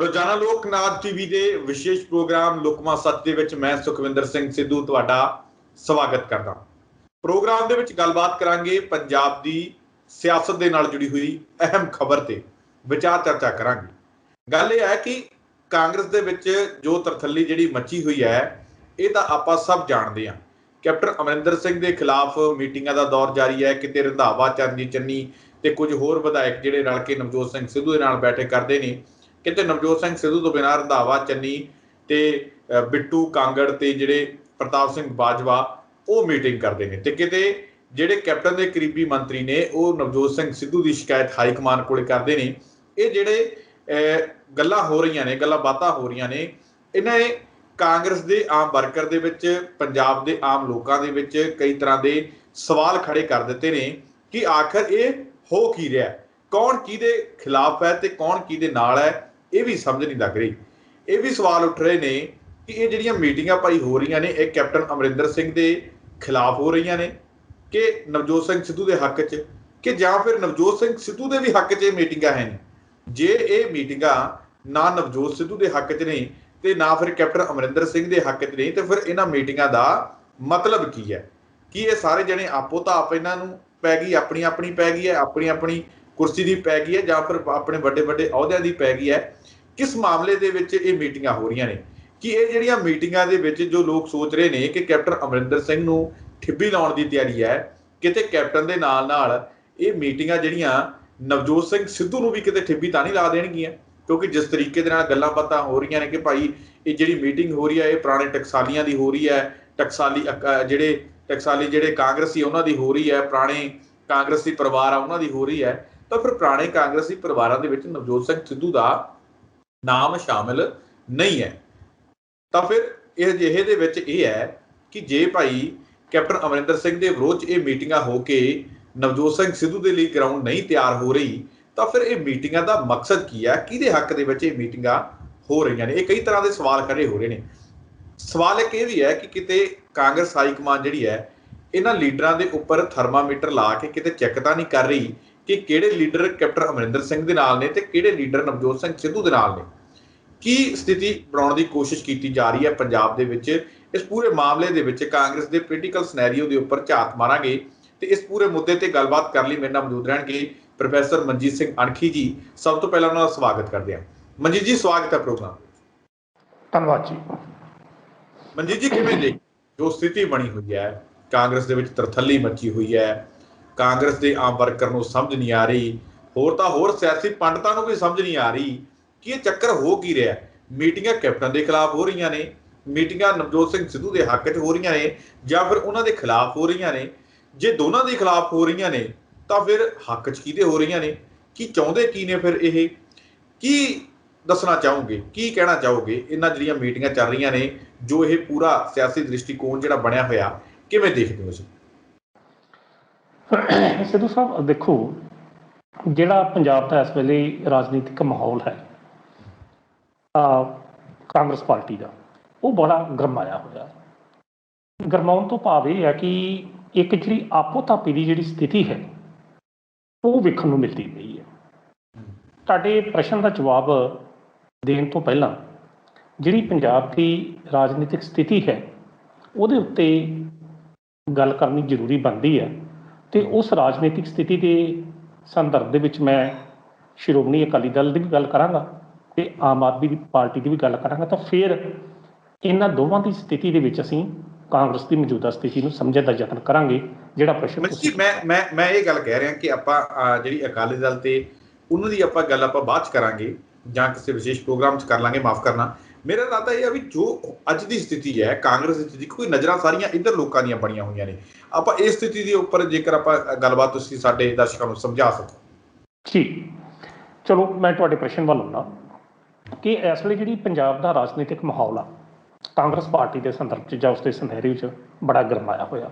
ਰੋਜ਼ਾਨਾ ਲੋਕਨਾਥ ਟੀਵੀ ਦੇ ਵਿਸ਼ੇਸ਼ ਪ੍ਰੋਗਰਾਮ ਲੁਕਮਾ ਸੱਚ ਦੇ ਵਿੱਚ ਮੈਂ ਸੁਖਵਿੰਦਰ ਸਿੰਘ ਸਿੱਧੂ ਤੁਹਾਡਾ ਸਵਾਗਤ ਕਰਦਾ। ਪ੍ਰੋਗਰਾਮ ਦੇ ਵਿੱਚ ਗੱਲਬਾਤ ਕਰਾਂਗੇ ਪੰਜਾਬ ਦੀ ਸਿਆਸਤ ਦੇ ਨਾਲ ਜੁੜੀ ਹੋਈ ਅਹਿਮ ਖਬਰ ਤੇ ਵਿਚਾਰ ਚਰਚਾ ਕਰਾਂਗੇ। ਗੱਲ ਇਹ ਹੈ ਕਿ ਕਾਂਗਰਸ ਦੇ ਵਿੱਚ ਜੋ ਤਰਥੱਲੀ ਜਿਹੜੀ ਮੱਚੀ ਹੋਈ ਹੈ ਇਹ ਤਾਂ ਆਪਾਂ ਸਭ ਜਾਣਦੇ ਹਾਂ। ਕੈਪਟਨ ਅਮਰਿੰਦਰ ਸਿੰਘ ਦੇ ਖਿਲਾਫ ਮੀਟਿੰਗਾਂ ਦਾ ਦੌਰ ਜਾਰੀ ਹੈ। ਕਿਤੇ ਰੰਧਾਵਾ, ਚੰਨੀ ਤੇ ਕੁਝ ਹੋਰ ਵਿਧਾਇਕ ਜਿਹੜੇ ਰਲ ਕੇ ਨਵਜੋਤ ਸਿੰਘ ਸਿੱਧੂ ਦੇ ਨਾਲ ਬੈਠਕ ਕਰਦੇ ਨੇ। ਕਿਤੇ ਨਵਜੋਤ ਸਿੰਘ ਸਿੱਧੂ ਤੋਂ ਬਿਨਾਂ ਰੰਧਾਵਾ, ਚੰਨੀ ਤੇ ਬਿੱਟੂ ਕਾਂਗੜ ਤੇ ਜਿਹੜੇ ਪ੍ਰਤਾਪ ਸਿੰਘ ਬਾਜਵਾ ਉਹ ਮੀਟਿੰਗ ਕਰਦੇ ਨੇ। ਤੇ ਕਿਤੇ ਜਿਹੜੇ ਕੈਪਟਨ ਦੇ ਕਰੀਬੀ ਮੰਤਰੀ ਨੇ ਉਹ ਨਵਜੋਤ ਸਿੰਘ ਸਿੱਧੂ ਦੀ ਸ਼ਿਕਾਇਤ ਹਾਈ ਕਮਾਨ ਕੋਲੇ ਕਰਦੇ ਨੇ। ਇਹ ਜਿਹੜੇ ਗੱਲਾਂ ਹੋ ਰਹੀਆਂ ਨੇ, ਗੱਲਾਂ ਬਾਤਾਂ ਹੋ ਰਹੀਆਂ ਨੇ, ਇਹਨਾਂ ਨੇ ਕਾਂਗਰਸ ਦੇ ਆਮ ਵਰਕਰ ਦੇ ਵਿੱਚ, ਪੰਜਾਬ ਦੇ ਆਮ ਲੋਕਾਂ ਦੇ ਵਿੱਚ ਕਈ ਤਰ੍ਹਾਂ ਦੇ ਸਵਾਲ ਖੜੇ ਕਰ ਦਿੱਤੇ ਨੇ ਕਿ ਆਖਰ ਇਹ ਹੋ ਕੀ ਰਿਹਾ, ਕੌਣ ਕਿਹਦੇ ਖਿਲਾਫ ਹੈ ਤੇ ਕੌਣ ਕਿਹਦੇ ਨਾਲ ਹੈ, ਇਹ ਵੀ ਸਮਝ ਨਹੀਂ ਲੱਗ ਰਹੀ। ਇਹ ਵੀ ਸਵਾਲ ਉੱਠ ਰਹੇ ਨੇ ਕਿ ਇਹ ਜਿਹੜੀਆਂ ਮੀਟਿੰਗਾਂ ਭਾਈ ਹੋ ਰਹੀਆਂ ਨੇ ਇਹ ਕੈਪਟਨ ਅਮਰਿੰਦਰ ਸਿੰਘ ਦੇ ਖਿਲਾਫ ਹੋ ਰਹੀਆਂ ਨੇ ਕਿ ਨਵਜੋਤ ਸਿੰਘ ਸਿੱਧੂ ਦੇ ਹੱਕ 'ਚ, ਕਿ ਜਾਂ ਫਿਰ ਨਵਜੋਤ ਸਿੰਘ ਸਿੱਧੂ ਦੇ ਵੀ ਹੱਕ 'ਚ ਇਹ ਮੀਟਿੰਗਾਂ ਹੈ ਨੇ। ਜੇ ਇਹ ਮੀਟਿੰਗਾਂ ਨਾ ਨਵਜੋਤ ਸਿੱਧੂ ਦੇ ਹੱਕ 'ਚ ਨਹੀਂ ਤੇ ਨਾ ਫਿਰ ਕੈਪਟਨ ਅਮਰਿੰਦਰ ਸਿੰਘ ਦੇ ਹੱਕ 'ਚ ਨਹੀਂ, ਤੇ ਫਿਰ ਇਹਨਾਂ ਮੀਟਿੰਗਾਂ ਦਾ ਮਤਲਬ ਕੀ ਹੈ? ਕੀ ਇਹ ਸਾਰੇ ਜਣੇ ਆਪੋ ਤਾਂ ਆਪ ਇਹਨਾਂ ਨੂੰ ਪੈ ਗਈ, ਆਪਣੀ ਆਪਣੀ ਪੈ ਗਈ ਹੈ, ਆਪਣੀ ਆਪਣੀ ਕੁਰਸੀ ਦੀ ਪੈ ਗਈ ਹੈ, ਜਾਂ ਫਿਰ ਆਪਣੇ ਵੱਡੇ ਵੱਡੇ ਅਹੁਦਿਆਂ ਦੀ ਪੈ ਗਈ ਹੈ? ਕਿਸ ਮਾਮਲੇ ਦੇ ਵਿੱਚ ਇਹ ਮੀਟਿੰਗਾਂ ਹੋ ਰਹੀਆਂ ਨੇ? ਕਿ ਇਹ ਜਿਹੜੀਆਂ ਮੀਟਿੰਗਾਂ ਦੇ ਵਿੱਚ ਜੋ ਲੋਕ ਸੋਚ ਰਹੇ ਨੇ ਕਿ ਕੈਪਟਨ ਅਮਰਿੰਦਰ ਸਿੰਘ ਨੂੰ ਠਿੱਬੀ ਲਾਉਣ ਦੀ ਤਿਆਰੀ ਹੈ, ਕਿਤੇ ਕੈਪਟਨ ਦੇ ਨਾਲ ਨਾਲ ਇਹ ਮੀਟਿੰਗਾਂ ਜਿਹੜੀਆਂ ਨਵਜੋਤ ਸਿੰਘ ਸਿੱਧੂ ਨੂੰ ਵੀ ਕਿਤੇ ਠਿੱਬੀ ਤਾਂ ਨਹੀਂ ਲਾ ਦੇਣਗੀਆਂ? ਕਿਉਂਕਿ ਜਿਸ ਤਰੀਕੇ ਦੇ ਨਾਲ ਗੱਲਾਂ ਬਾਤਾਂ ਹੋ ਰਹੀਆਂ ਨੇ ਕਿ ਭਾਈ ਇਹ ਜਿਹੜੀ ਮੀਟਿੰਗ ਹੋ ਰਹੀ ਹੈ ਇਹ ਪੁਰਾਣੇ ਟਕਸਾਲੀਆਂ ਦੀ ਹੋ ਰਹੀ ਹੈ, ਟਕਸਾਲੀ ਜਿਹੜੇ ਕਾਂਗਰਸੀ ਉਹਨਾਂ ਦੀ ਹੋ ਰਹੀ ਹੈ, ਪੁਰਾਣੇ ਕਾਂਗਰਸੀ ਪਰਿਵਾਰ ਆ ਉਹਨਾਂ ਦੀ ਹੋ ਰਹੀ ਹੈ, ਤਾਂ ਫਿਰ ਪੁਰਾਣੇ ਕਾਂਗਰਸੀ ਪਰਿਵਾਰਾਂ ਦੇ ਵਿੱਚ ਨਵਜੋਤ ਸਿੰਘ ਸਿੱਧੂ ਦਾ ਨਾਮ ਸ਼ਾਮਿਲ ਨਹੀਂ ਹੈ। ਤਾਂ ਫਿਰ ਇਹ ਅਜਿਹੇ ਦੇ ਵਿੱਚ ਇਹ ਹੈ ਕਿ ਜੇ ਭਾਈ ਕੈਪਟਨ ਅਮਰਿੰਦਰ ਸਿੰਘ ਦੇ ਵਿਰੋਧ 'ਚ ਇਹ ਮੀਟਿੰਗਾਂ ਹੋ ਕੇ ਨਵਜੋਤ ਸਿੰਘ ਸਿੱਧੂ ਦੇ ਲਈ ਗਰਾਊਂਡ ਨਹੀਂ ਤਿਆਰ ਹੋ ਰਹੀ, ਤਾਂ ਫਿਰ ਇਹ ਮੀਟਿੰਗਾਂ ਦਾ ਮਕਸਦ ਕੀ ਹੈ? ਕਿਹਦੇ ਹੱਕ ਦੇ ਵਿੱਚ ਇਹ ਮੀਟਿੰਗਾਂ ਹੋ ਰਹੀਆਂ ਨੇ? ਇਹ ਕਈ ਤਰ੍ਹਾਂ ਦੇ ਸਵਾਲ ਖੜੇ ਹੋ ਰਹੇ ਨੇ। ਸਵਾਲ ਇੱਕ ਇਹ ਵੀ ਹੈ ਕਿ ਕਿਤੇ ਕਾਂਗਰਸ ਹਾਈ ਕਮਾਨ ਜਿਹੜੀ ਹੈ ਇਹਨਾਂ ਲੀਡਰਾਂ ਦੇ ਉੱਪਰ ਥਰਮਾਮੀਟਰ ਲਾ ਕੇ ਕਿਤੇ ਚੈੱਕ ਤਾਂ ਨਹੀਂ ਕਰ ਰਹੀ ਕਿ ਕਿਹੜੇ ਲੀਡਰ ਕੈਪਟਨ ਅਮਰਿੰਦਰ ਸਿੰਘ ਦੇ ਨਾਲ ਨੇ ਤੇ ਕਿਹੜੇ ਲੀਡਰ ਨਵਜੋਤ ਸਿੰਘ ਸਿੱਧੂ ਦੇ ਨਾਲ ਨੇ? ਕੀ ਸਥਿਤੀ ਬਣਾਉਣ ਦੀ ਕੋਸ਼ਿਸ਼ ਕੀਤੀ ਜਾ ਰਹੀ ਹੈ ਪੰਜਾਬ ਦੇ ਵਿੱਚ? ਇਸ ਪੂਰੇ ਮਾਮਲੇ ਦੇ ਵਿੱਚ ਕਾਂਗਰਸ ਦੇ ਪੋਲੀਟੀਕਲ ਸਿਨੈਰੀਓ ਦੇ ਉੱਪਰ ਝਾਤ ਮਾਰਾਂਗੇ ਤੇ ਇਸ ਪੂਰੇ ਮੁੱਦੇ ਤੇ ਗੱਲਬਾਤ ਕਰਨ ਲਈ ਮੇਰੇ ਨਾਲ ਮੌਜੂਦ ਰਹਿਣਗੇ ਪ੍ਰੋਫੈਸਰ ਮਨਜੀਤ ਸਿੰਘ ਅਣਖੀ ਜੀ। ਸਭ ਤੋਂ ਪਹਿਲਾਂ ਉਹਨਾਂ ਦਾ ਸਵਾਗਤ ਕਰਦੇ ਹਾਂ। ਮਨਜੀਤ ਜੀ, ਸਵਾਗਤ ਹੈ ਪ੍ਰੋਗਰਾਮ। ਧੰਨਵਾਦ ਜੀ। ਮਨਜੀਤ ਜੀ, ਕਿਵੇਂ ਦੇ ਜੋ ਸਥਿਤੀ ਬਣੀ ਹੋਈ ਹੈ, ਕਾਂਗਰਸ ਦੇ ਵਿੱਚ ਤਰਥੱਲੀ ਮੱਚੀ ਹੋਈ ਹੈ, ਕਾਂਗਰਸ ਦੇ ਆਮ ਵਰਕਰ ਨੂੰ ਸਮਝ ਨਹੀਂ ਆ ਰਹੀ, ਹੋਰ ਤਾਂ ਹੋਰ ਸਿਆਸੀ ਪੰਡਤਾਂ ਨੂੰ ਵੀ ਸਮਝ ਨਹੀਂ ਆ ਰਹੀ ਕਿ ਇਹ ਚੱਕਰ ਹੋ ਕੀ ਰਿਹਾ? ਮੀਟਿੰਗਾਂ ਕੈਪਟਨ ਦੇ ਖਿਲਾਫ ਹੋ ਰਹੀਆਂ ਨੇ, ਮੀਟਿੰਗਾਂ ਨਵਜੋਤ ਸਿੰਘ ਸਿੱਧੂ ਦੇ ਹੱਕ 'ਚ ਹੋ ਰਹੀਆਂ ਨੇ, ਜਾਂ ਫਿਰ ਉਹਨਾਂ ਦੇ ਖਿਲਾਫ ਹੋ ਰਹੀਆਂ ਨੇ? ਜੇ ਦੋਨਾਂ ਦੇ ਖਿਲਾਫ ਹੋ ਰਹੀਆਂ ਨੇ ਤਾਂ ਫਿਰ ਹੱਕ 'ਚ ਕਿਹਦੇ ਹੋ ਰਹੀਆਂ ਨੇ? ਕੀ ਚਾਹੁੰਦੇ ਕੀ ਨੇ? ਫਿਰ ਇਹ ਕੀ ਦੱਸਣਾ ਚਾਹੋਗੇ, ਕੀ ਕਹਿਣਾ ਚਾਹੋਗੇ ਇਹਨਾਂ ਜਿਹੜੀਆਂ ਮੀਟਿੰਗਾਂ ਚੱਲ ਰਹੀਆਂ ਨੇ, ਜੋ ਇਹ ਪੂਰਾ ਸਿਆਸੀ ਦ੍ਰਿਸ਼ਟੀਕੋਣ ਜਿਹੜਾ ਬਣਿਆ ਹੋਇਆ, ਕਿਵੇਂ ਦੇਖਦੇ ਹੋ ਤੁਸੀਂ? ਸਿੱਧੂ ਸਾਹਿਬ, ਦੇਖੋ, ਜਿਹੜਾ ਪੰਜਾਬ ਦਾ ਇਸ ਵੇਲੇ ਰਾਜਨੀਤਿਕ ਮਾਹੌਲ ਹੈ ਕਾਂਗਰਸ ਪਾਰਟੀ ਦਾ, ਉਹ ਬੜਾ ਗਰਮਾਇਆ ਹੋਇਆ। ਗਰਮਾਉਣ ਤੋਂ ਭਾਵ ਇਹ ਹੈ ਕਿ ਇੱਕ ਜਿਹੜੀ ਆਪੋ ਤਾਪੀ ਦੀ ਜਿਹੜੀ ਸਥਿਤੀ ਹੈ ਉਹ ਵੇਖਣ ਨੂੰ ਮਿਲਦੀ ਪਈ ਹੈ। ਤੁਹਾਡੇ ਪ੍ਰਸ਼ਨ ਦਾ ਜਵਾਬ ਦੇਣ ਤੋਂ ਪਹਿਲਾਂ ਜਿਹੜੀ ਪੰਜਾਬ ਦੀ ਰਾਜਨੀਤਿਕ ਸਥਿਤੀ ਹੈ ਉਹਦੇ ਉੱਤੇ ਗੱਲ ਕਰਨੀ ਜ਼ਰੂਰੀ ਬਣਦੀ ਹੈ। ਅਤੇ ਉਸ ਰਾਜਨੀਤਿਕ ਸਥਿਤੀ ਦੇ ਸੰਦਰਭ ਦੇ ਵਿੱਚ ਮੈਂ ਸ਼੍ਰੋਮਣੀ ਅਕਾਲੀ ਦਲ ਦੀ ਵੀ ਗੱਲ ਕਰਾਂਗਾ ਅਤੇ ਆਮ ਆਦਮੀ ਪਾਰਟੀ ਦੀ ਵੀ ਗੱਲ ਕਰਾਂਗਾ। ਤਾਂ ਫਿਰ ਇਹਨਾਂ ਦੋਵਾਂ ਦੀ ਸਥਿਤੀ ਦੇ ਵਿੱਚ ਅਸੀਂ ਕਾਂਗਰਸ ਦੀ ਮੌਜੂਦਾ ਸਥਿਤੀ ਨੂੰ ਸਮਝਣ ਦਾ ਯਤਨ ਕਰਾਂਗੇ। ਜਿਹੜਾ ਪ੍ਰਸ਼ਨ ਮੈਂ ਇਹ ਗੱਲ ਕਹਿ ਰਿਹਾ ਕਿ ਆਪਾਂ ਜਿਹੜੀ ਅਕਾਲੀ ਦਲ ਤੇ ਉਹਨਾਂ ਦੀ ਆਪਾਂ ਗੱਲ ਆਪਾਂ ਬਾਅਦ 'ਚ ਕਰਾਂਗੇ ਜਾਂ ਕਿਸੇ ਵਿਸ਼ੇਸ਼ ਪ੍ਰੋਗਰਾਮ 'ਚ ਕਰ ਲਾਂਗੇ, ਮਾਫ ਕਰਨਾ। ਮੇਰਾ ਇਰਾਦਾ ਇਹ ਆ ਵੀ ਜੋ ਅੱਜ ਦੀ ਸਥਿਤੀ ਹੈ ਕਾਂਗਰਸ ਦੀ ਸਥਿਤੀ, ਕੋਈ ਨਜ਼ਰਾਂ ਸਾਰੀਆਂ ਇੱਧਰ ਲੋਕਾਂ ਦੀਆਂ ਬਣੀਆਂ ਹੋਈਆਂ ਨੇ। ਆਪਾਂ ਇਸ ਸਥਿਤੀ ਦੇ ਉੱਪਰ ਜੇਕਰ ਆਪਾਂ ਗੱਲਬਾਤ ਤੁਸੀਂ ਸਾਡੇ ਦਰਸ਼ਕਾਂ ਨੂੰ ਸਮਝਾ ਸਕੋ। ਠੀਕ, ਚਲੋ ਮੈਂ ਤੁਹਾਡੇ ਪ੍ਰਸ਼ਨ ਵੱਲ ਆਉਣਾ ਕਿ ਇਸ ਵੇਲੇ ਜਿਹੜੀ ਪੰਜਾਬ ਦਾ ਰਾਜਨੀਤਿਕ ਮਾਹੌਲ ਆ ਕਾਂਗਰਸ ਪਾਰਟੀ ਦੇ ਸੰਦਰਭ 'ਚ ਜਾਂ ਉਸਦੇ ਸੰਦੇਰੀ 'ਚ ਬੜਾ ਗਰਮਾਇਆ ਹੋਇਆ।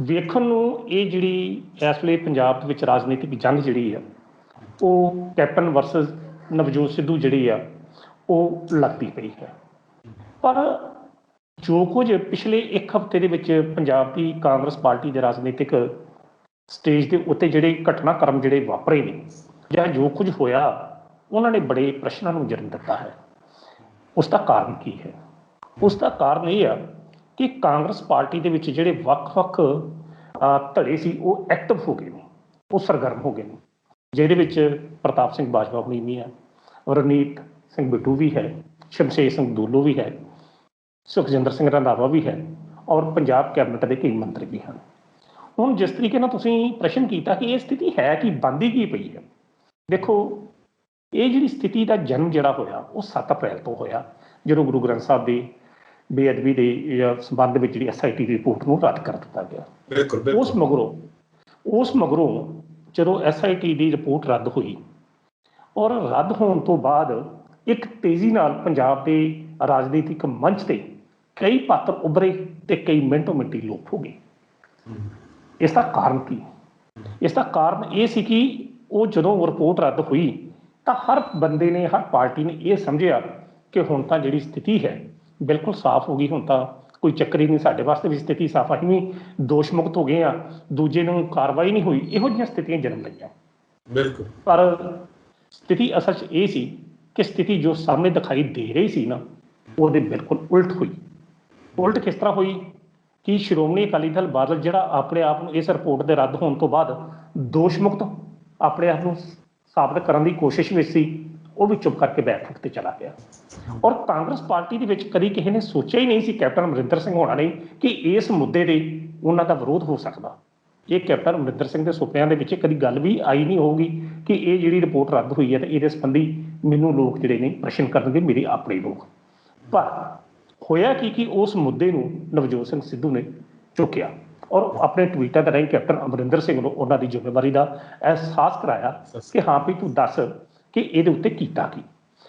ਵੇਖਣ ਨੂੰ ਇਹ ਜਿਹੜੀ ਇਸ ਵੇਲੇ ਪੰਜਾਬ ਦੇ ਵਿੱਚ ਰਾਜਨੀਤਿਕ ਜੰਗ ਜਿਹੜੀ ਆ ਉਹ ਕੈਪਟਨ ਵਰਸਸ ਨਵਜੋਤ ਸਿੱਧੂ ਜਿਹੜੀ ਆ ਉਹ ਲੱਗਦੀ ਪਈ ਹੈ। ਪਰ ਜੋ ਕੁਝ ਪਿਛਲੇ ਇੱਕ ਹਫ਼ਤੇ ਦੇ ਵਿੱਚ ਪੰਜਾਬ ਦੀ ਕਾਂਗਰਸ ਪਾਰਟੀ ਦੇ ਰਾਜਨੀਤਿਕ ਸਟੇਜ ਦੇ ਉੱਤੇ ਜਿਹੜੇ ਘਟਨਾਕ੍ਰਮ ਜਿਹੜੇ ਵਾਪਰੇ ਨੇ ਜਾਂ ਜੋ ਕੁਝ ਹੋਇਆ ਉਹਨਾਂ ਨੇ ਬੜੇ ਪ੍ਰਸ਼ਨਾਂ ਨੂੰ ਜਨਮ ਦਿੱਤਾ ਹੈ। ਉਸ ਦਾ ਕਾਰਨ ਕੀ ਹੈ? ਉਸ ਦਾ ਕਾਰਨ ਇਹ ਆ ਕਿ ਕਾਂਗਰਸ ਪਾਰਟੀ ਦੇ ਵਿੱਚ ਜਿਹੜੇ ਵੱਖ-ਵੱਖ ਧੜੇ ਸੀ ਉਹ ਐਕਟਿਵ ਹੋ ਗਏ ਨੇ, ਉਹ ਸਰਗਰਮ ਹੋ ਗਏ ਨੇ, ਜਿਹਦੇ ਵਿੱਚ ਪ੍ਰਤਾਪ ਸਿੰਘ ਬਾਜਵਾ ਹੁਣੀ ਵੀ ਹੈ, ਰਣਜੀਤ ਸਿੰਘ ਬਿੱਟੂ ਵੀ ਹੈ, ਸ਼ਮਸ਼ੇਰ ਸਿੰਘ ਦੂਲੋ ਵੀ ਹੈ, ਸੁਖਜਿੰਦਰ ਸਿੰਘ ਰੰਧਾਵਾ ਵੀ ਹੈ, ਔਰ ਪੰਜਾਬ ਕੈਬਨਿਟ ਦੇ ਕਈ ਮੰਤਰੀ ਵੀ ਹਨ। ਹੁਣ ਜਿਸ ਤਰੀਕੇ ਨਾਲ ਤੁਸੀਂ ਪ੍ਰਸ਼ਨ ਕੀਤਾ ਕਿ ਇਹ ਸਥਿਤੀ ਹੈ ਕਿ ਬਣਦੀ ਕੀ ਪਈ ਹੈ, ਦੇਖੋ ਇਹ ਜਿਹੜੀ ਸਥਿਤੀ ਦਾ ਜਨਮ ਜਿਹੜਾ ਹੋਇਆ ਉਹ 7 ਅਪ੍ਰੈਲ ਤੋਂ ਹੋਇਆ, ਜਦੋਂ ਗੁਰੂ ਗ੍ਰੰਥ ਸਾਹਿਬ ਦੀ ਬੇਅਦਬੀ ਦੇ ਸੰਬੰਧ ਵਿੱਚ ਜਿਹੜੀ SIT ਦੀ ਰਿਪੋਰਟ ਨੂੰ ਰੱਦ ਕਰ ਦਿੱਤਾ ਗਿਆ। ਉਸ ਮਗਰੋਂ ਜਦੋਂ SIT ਦੀ ਰਿਪੋਰਟ ਰੱਦ ਹੋਈ ਔਰ ਰੱਦ ਹੋਣ ਤੋਂ ਬਾਅਦ ਇੱਕ ਤੇਜ਼ੀ ਨਾਲ ਪੰਜਾਬ ਦੇ ਰਾਜਨੀਤਿਕ ਮੰਚ ਤੇ ਕਈ ਪਾਤਰ ਉੱਭਰੇ ਤੇ ਕਈ ਮਿੰਟੋ ਮਿੰਟੀ ਲੋਪ ਹੋ ਗਏ। ਇਸ ਦਾ ਕਾਰਨ ਕੀ? ਇਸ ਦਾ ਕਾਰਨ ਇਹ ਸੀ ਕਿ ਉਹ ਜਦੋਂ ਰਿਪੋਰਟ ਰੱਦ ਹੋਈ ਤਾਂ ਹਰ ਬੰਦੇ ਨੇ, ਹਰ ਪਾਰਟੀ ਨੇ ਇਹ ਸਮਝਿਆ ਕਿ ਹੁਣ ਤਾਂ ਜਿਹੜੀ ਸਥਿਤੀ ਹੈ ਬਿਲਕੁਲ ਸਾਫ਼ ਹੋ ਗਈ, ਹੁਣ ਤਾਂ ਕੋਈ ਚੱਕਰ ਹੀ ਨਹੀਂ, ਸਾਡੇ ਵਾਸਤੇ ਵੀ ਸਥਿਤੀ ਸਾਫ਼ ਆ, ਅਸੀਂ ਵੀ ਦੋਸ਼ ਮੁਕਤ ਹੋ ਗਏ ਆ, ਦੂਜੇ ਨੂੰ ਕਾਰਵਾਈ ਨਹੀਂ ਹੋਈ। ਇਹੋ ਜਿਹੀਆਂ ਸਥਿਤੀਆਂ ਜਨਮ ਲਈਆਂ। ਬਿਲਕੁਲ। ਪਰ ਸਥਿਤੀ ਅਸਲ 'ਚ ਇਹ ਸੀ ਕਿ ਸਥਿਤੀ ਜੋ ਸਾਹਮਣੇ ਦਿਖਾਈ ਦੇ ਰਹੀ ਸੀ ਨਾ, ਉਹਦੇ ਬਿਲਕੁਲ ਉਲਟ ਹੋਈ। ਉਲਟ ਕਿਸ ਤਰ੍ਹਾਂ ਹੋਈ ਕਿ ਸ਼੍ਰੋਮਣੀ ਅਕਾਲੀ ਦਲ ਬਾਦਲ ਜਿਹੜਾ ਆਪਣੇ ਆਪ ਨੂੰ ਇਸ ਰਿਪੋਰਟ ਦੇ ਰੱਦ ਹੋਣ ਤੋਂ ਬਾਅਦ ਦੋਸ਼ ਮੁਕਤ ਆਪਣੇ ਆਪ ਨੂੰ ਸਾਬਤ ਕਰਨ ਦੀ ਕੋਸ਼ਿਸ਼ ਵਿੱਚ ਸੀ, ਉਹ ਵੀ ਚੁੱਪ ਕਰਕੇ ਬੈਕ ਫੁੱਟ ਤੇ ਚਲਾ ਗਿਆ। ਔਰ ਕਾਂਗਰਸ ਪਾਰਟੀ ਦੇ ਵਿੱਚ ਕਦੀ ਕਿਸੇ ਨੇ ਸੋਚਿਆ ਹੀ ਨਹੀਂ ਸੀ, ਕੈਪਟਨ ਅਮਰਿੰਦਰ ਸਿੰਘ ਹੋਣਾ ਨੇ, ਕਿ ਇਸ ਮੁੱਦੇ ਤੇ ਉਹਨਾਂ ਦਾ ਵਿਰੋਧ ਹੋ ਸਕਦਾ। ਇਹ ਕੈਪਟਨ ਅਮਰਿੰਦਰ ਸਿੰਘ ਦੇ ਸੁਪਨਿਆਂ ਦੇ ਵਿੱਚ ਕਦੀ ਗੱਲ ਵੀ ਆਈ ਨਹੀਂ ਹੋਊਗੀ ਕਿ ਇਹ ਜਿਹੜੀ ਰਿਪੋਰਟ ਰੱਦ ਹੋਈ ਹੈ ਤੇ ਇਹਦੇ ਸੰਬੰਧੀ ਮੈਨੂੰ ਲੋਕ ਜਿਹੜੇ ਨੇ ਪ੍ਰਸ਼ਨ ਕਰਨਗੇ, ਮੇਰੇ ਆਪਣੇ ਲੋਕ। ਪਰ ਹੋਇਆ ਕਿ ਉਸ ਮੁੱਦੇ ਨੂੰ ਨਵਜੋਤ ਸਿੰਘ ਸਿੱਧੂ ਨੇ ਚੁੱਕਿਆ ਔਰ ਆਪਣੇ ਟਵੀਟਾਂ ਦੇ ਰਾਹੀਂ ਕੈਪਟਨ ਅਮਰਿੰਦਰ ਸਿੰਘ ਨੂੰ ਉਹਨਾਂ ਦੀ ਜ਼ਿੰਮੇਵਾਰੀ ਦਾ ਅਹਿਸਾਸ ਕਰਾਇਆ ਕਿ ਹਾਂ ਵੀ ਤੂੰ ਦੱਸ ਕਿ ਇਹਦੇ ਉੱਤੇ ਕੀਤਾ ਕੀ।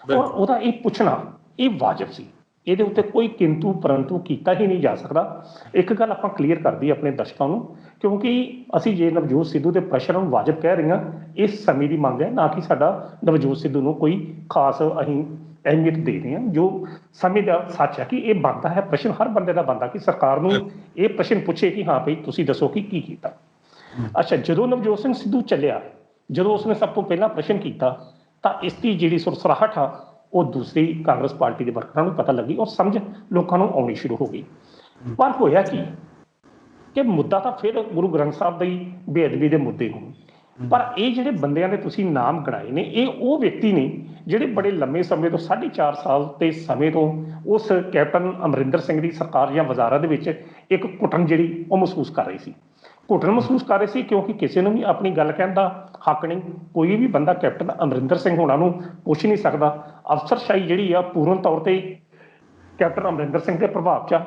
ਔਰ ਉਹਦਾ ਇਹ ਪੁੱਛਣਾ ਇਹ ਵਾਜਬ ਸੀ, ਇਹਦੇ ਉੱਤੇ ਕੋਈ ਕਿੰਤੂ ਪਰੰਤੂ ਕੀਤਾ ਹੀ ਨਹੀਂ ਜਾ ਸਕਦਾ। ਇੱਕ ਗੱਲ ਆਪਾਂ ਕਲੀਅਰ ਕਰਦੀ ਆਪਣੇ ਦਰਸ਼ਕਾਂ ਨੂੰ, ਕਿਉਂਕਿ ਅਸੀਂ ਜੇ ਨਵਜੋਤ ਸਿੱਧੂ ਦੇ ਪ੍ਰਸ਼ਨ ਨੂੰ ਵਾਜਬ ਕਹਿ ਰਹੇ ਹਾਂ, ਇਸ ਸਮੇਂ ਦੀ ਮੰਗ ਹੈ, ਨਾ ਕਿ ਸਾਡਾ ਨਵਜੋਤ ਸਿੱਧੂ ਨੂੰ ਕੋਈ ਖਾਸ ਅਸੀਂ ਅਹਿਮੀਅਤ ਦੇ ਰਹੇ ਹਾਂ। ਜੋ ਸਮੇਂ ਦਾ ਸੱਚ ਹੈ ਕਿ ਇਹ ਬਣਦਾ ਹੈ, ਪ੍ਰਸ਼ਨ ਹਰ ਬੰਦੇ ਦਾ ਬਣਦਾ ਕਿ ਸਰਕਾਰ ਨੂੰ ਇਹ ਪ੍ਰਸ਼ਨ ਪੁੱਛੇ ਕਿ ਹਾਂ ਭਾਈ ਤੁਸੀਂ ਦੱਸੋ ਕਿ ਕੀ ਕੀਤਾ। ਅੱਛਾ, ਜਦੋਂ ਨਵਜੋਤ ਸਿੰਘ ਸਿੱਧੂ ਚੱਲਿਆ, ਜਦੋਂ ਉਸਨੇ ਸਭ ਤੋਂ ਪਹਿਲਾਂ ਪ੍ਰਸ਼ਨ ਕੀਤਾ ਤਾਂ ਇਸ ਦੀ ਜਿਹੜੀ ਸੁਰਸਰਾਹਟ ਆ ਉਹ ਦੂਸਰੀ ਕਾਂਗਰਸ ਪਾਰਟੀ ਦੇ ਵਰਕਰਾਂ ਨੂੰ ਪਤਾ ਲੱਗੀ ਔਰ ਸਮਝ ਲੋਕਾਂ ਨੂੰ ਆਉਣੀ ਸ਼ੁਰੂ ਹੋ ਗਈ। ਪਰ ਹੋਇਆ ਕੀ ਕਿ ਮੁੱਦਾ ਤਾਂ ਫਿਰ ਗੁਰੂ ਗ੍ਰੰਥ ਸਾਹਿਬ ਦੀ ਬੇਅਦਬੀ ਦੇ ਮੁੱਦੇ ਨੂੰ, ਪਰ ਇਹ ਜਿਹੜੇ ਬੰਦਿਆਂ ਦੇ ਤੁਸੀਂ ਨਾਮ ਗਣਾਏ ਨੇ, ਇਹ ਉਹ ਵਿਅਕਤੀ ਨੇ ਜਿਹੜੇ ਬੜੇ ਲੰਮੇ ਸਮੇਂ ਤੋਂ 4.5 ਸਾਲ ਦੇ ਸਮੇਂ ਤੋਂ ਉਸ ਕੈਪਟਨ ਅਮਰਿੰਦਰ ਸਿੰਘ ਦੀ ਸਰਕਾਰ ਜਾਂ ਵਜ਼ਾਰਾ ਦੇ ਵਿੱਚ ਇੱਕ ਘੁਟਨ ਜਿਹੜੀ ਉਹ ਮਹਿਸੂਸ ਕਰ ਰਹੀ ਸੀ। ਘੁਟਨ ਮਹਿਸੂਸ ਕਰ ਰਹੇ ਸੀ ਕਿਉਂਕਿ ਕਿਸੇ ਨੂੰ ਵੀ ਆਪਣੀ ਗੱਲ ਕਹਿਣ ਦਾ ਹੱਕ ਨਹੀਂ। ਕੋਈ ਵੀ ਬੰਦਾ ਕੈਪਟਨ ਅਮਰਿੰਦਰ ਸਿੰਘ ਹੋਣਾ ਨੂੰ ਪੁੱਛ ਨਹੀਂ ਸਕਦਾ। ਅਫਸਰਸ਼ਾਹੀ ਜਿਹੜੀ ਆ ਪੂਰਨ ਤੌਰ ਤੇ ਕੈਪਟਨ ਅਮਰਿੰਦਰ ਸਿੰਘ ਦੇ ਪ੍ਰਭਾਵ 'ਚ ਆ।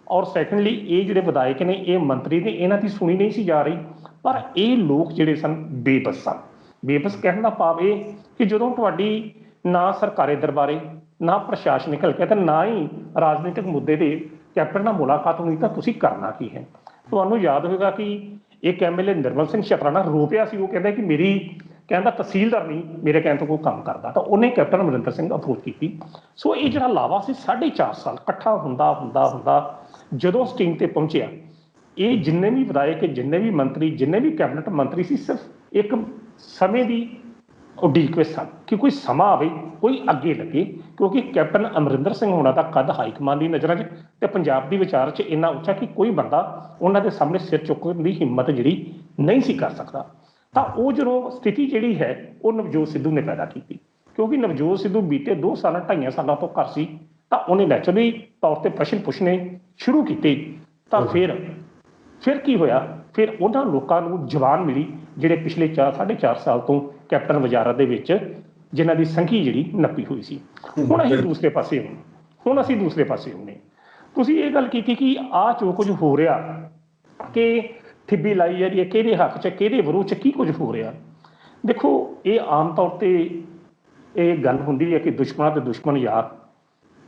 ਔਰ ਸੈਕੰਡਲੀ ਇਹ ਜਿਹੜੇ ਵਿਧਾਇਕ ਨੇ, ਇਹ ਮੰਤਰੀ ਨੇ, ਇਹਨਾਂ ਦੀ ਸੁਣੀ ਨਹੀਂ ਸੀ ਜਾ ਰਹੀ। ਪਰ ਇਹ ਲੋਕ ਜਿਹੜੇ ਸਨ ਬੇਬਸ ਸਨ। ਬੇਬਸ ਕਹਿਣ ਦਾ ਭਾਵ ਇਹ ਕਿ ਜਦੋਂ ਤੁਹਾਡੀ ਨਾ ਸਰਕਾਰੀ ਦਰਬਾਰੇ, ਨਾ ਪ੍ਰਸ਼ਾਸਨਿਕ ਹਲਕੇ ਤੇ ਨਾ ਹੀ ਰਾਜਨੀਤਿਕ ਮੁੱਦੇ ਤੇ ਕੈਪਟਨ ਨਾਲ ਮੁਲਾਕਾਤ ਹੋਈ ਤਾਂ ਤੁਸੀਂ ਕਰਨਾ ਕੀ ਹੈ। ਤੁਹਾਨੂੰ ਯਾਦ ਹੋਵੇਗਾ ਕਿ ਇੱਕ MLA ਨਿਰਮਲ ਸਿੰਘ ਸ਼ਕਰਾਣਾ ਰੋਪਿਆ ਸੀ, ਉਹ ਕਹਿੰਦਾ ਕਿ ਮੇਰੀ ਕਹਿੰਦਾ ਤਹਿਸੀਲਦਾਰ ਨਹੀਂ ਮੇਰੇ ਕਹਿਣ ਤੋਂ ਕੋਈ ਕੰਮ ਕਰਦਾ, ਤਾਂ ਉਹਨੇ ਕੈਪਟਨ ਅਮਰਿੰਦਰ ਸਿੰਘ ਅਪਰੋਚ ਕੀਤੀ। ਸੋ ਇਹ ਜਿਹੜਾ ਲਾਵਾ ਸੀ 4.5 ਸਾਲ ਇਕੱਠਾ ਹੁੰਦਾ ਜਦੋਂ ਸਟੀਮ ਤੇ ਪਹੁੰਚਿਆ, ਇਹ ਜਿੰਨੇ ਵੀ ਵਿਧਾਇਕ, ਜਿੰਨੇ ਵੀ ਮੰਤਰੀ, ਜਿੰਨੇ ਵੀ ਕੈਬਨਿਟ ਮੰਤਰੀ ਸੀ, ਸਿਰਫ ਇੱਕ ਸਮੇਂ ਦੀ ਉਡੀਕ ਵਿੱਚ ਸਨ ਕਿ ਕੋਈ ਸਮਾਂ ਆਵੇ, ਕੋਈ ਅੱਗੇ ਲੱਗੇ। ਕਿਉਂਕਿ ਕੈਪਟਨ ਅਮਰਿੰਦਰ ਸਿੰਘ ਹੋਣਾ ਦਾ ਕੱਦ ਹਾਈਕਮਾਨ ਦੀ ਨਜ਼ਰਾਂ 'ਚ ਤੇ ਪੰਜਾਬ ਦੀ ਵਿਚਾਰ 'ਚ ਇੰਨਾ ਉੱਚਾ ਕਿ ਕੋਈ ਬੰਦਾ ਉਹਨਾਂ ਦੇ ਸਾਹਮਣੇ ਸਿਰ ਚੁੱਕਣ ਦੀ ਹਿੰਮਤ ਜਿਹੜੀ ਨਹੀਂ ਸੀ ਕਰ ਸਕਦਾ। ਤਾਂ ਉਹ ਜਦੋਂ ਸਥਿਤੀ ਜਿਹੜੀ ਹੈ ਉਹ ਨਵਜੋਤ ਸਿੱਧੂ ਨੇ ਪੈਦਾ ਕੀਤੀ। ਕਿਉਂਕਿ ਨਵਜੋਤ ਸਿੱਧੂ ਬੀਤੇ 2 ਸਾਲਾਂ 2.5 ਸਾਲਾਂ ਤੋਂ ਘਰ ਸੀ, ਤਾਂ ਉਹਨੇ ਨੈਚੁਰਲੀ ਤੌਰ ਤੇ ਪ੍ਰਸ਼ਨ ਪੁੱਛਣੇ ਸ਼ੁਰੂ ਕੀਤੇ। ਤਾਂ ਫਿਰ ਕੀ ਹੋਇਆ, ਫਿਰ ਉਹਨਾਂ ਲੋਕਾਂ ਨੂੰ ਜ਼ਬਾਨ ਮਿਲੀ ਜਿਹੜੇ ਪਿਛਲੇ 4.5 ਸਾਲ ਤੋਂ ਕੈਪਟਨ ਵਜ਼ਾਰਤ ਦੇ ਵਿੱਚ ਜਿਨ੍ਹਾਂ ਦੀ ਸੰਖੀ ਜਿਹੜੀ ਨੱਪੀ ਹੋਈ ਸੀ। ਹੁਣ ਅਸੀਂ ਦੂਸਰੇ ਪਾਸੇ ਆਉਂਦੇ। ਤੁਸੀਂ ਇਹ ਗੱਲ ਕੀਤੀ ਕਿ ਆਹ ਜੋ ਕੁਝ ਹੋ ਰਿਹਾ, ਕਿ ਥਿੱਬੀ ਲਾਈ ਜਾ ਰਹੀ ਹੈ, ਕਿਹਦੇ ਹੱਕ 'ਚ, ਕਿਹਦੇ ਵਿਰੋਧ 'ਚ ਕੀ ਕੁਝ ਹੋ ਰਿਹਾ। ਦੇਖੋ, ਇਹ ਆਮ ਤੌਰ ਤੇ ਇਹ ਗੱਲ ਹੁੰਦੀ ਹੈ ਕਿ ਦੁਸ਼ਮਣਾਂ ਤੇ ਦੁਸ਼ਮਣ ਯਾਰ,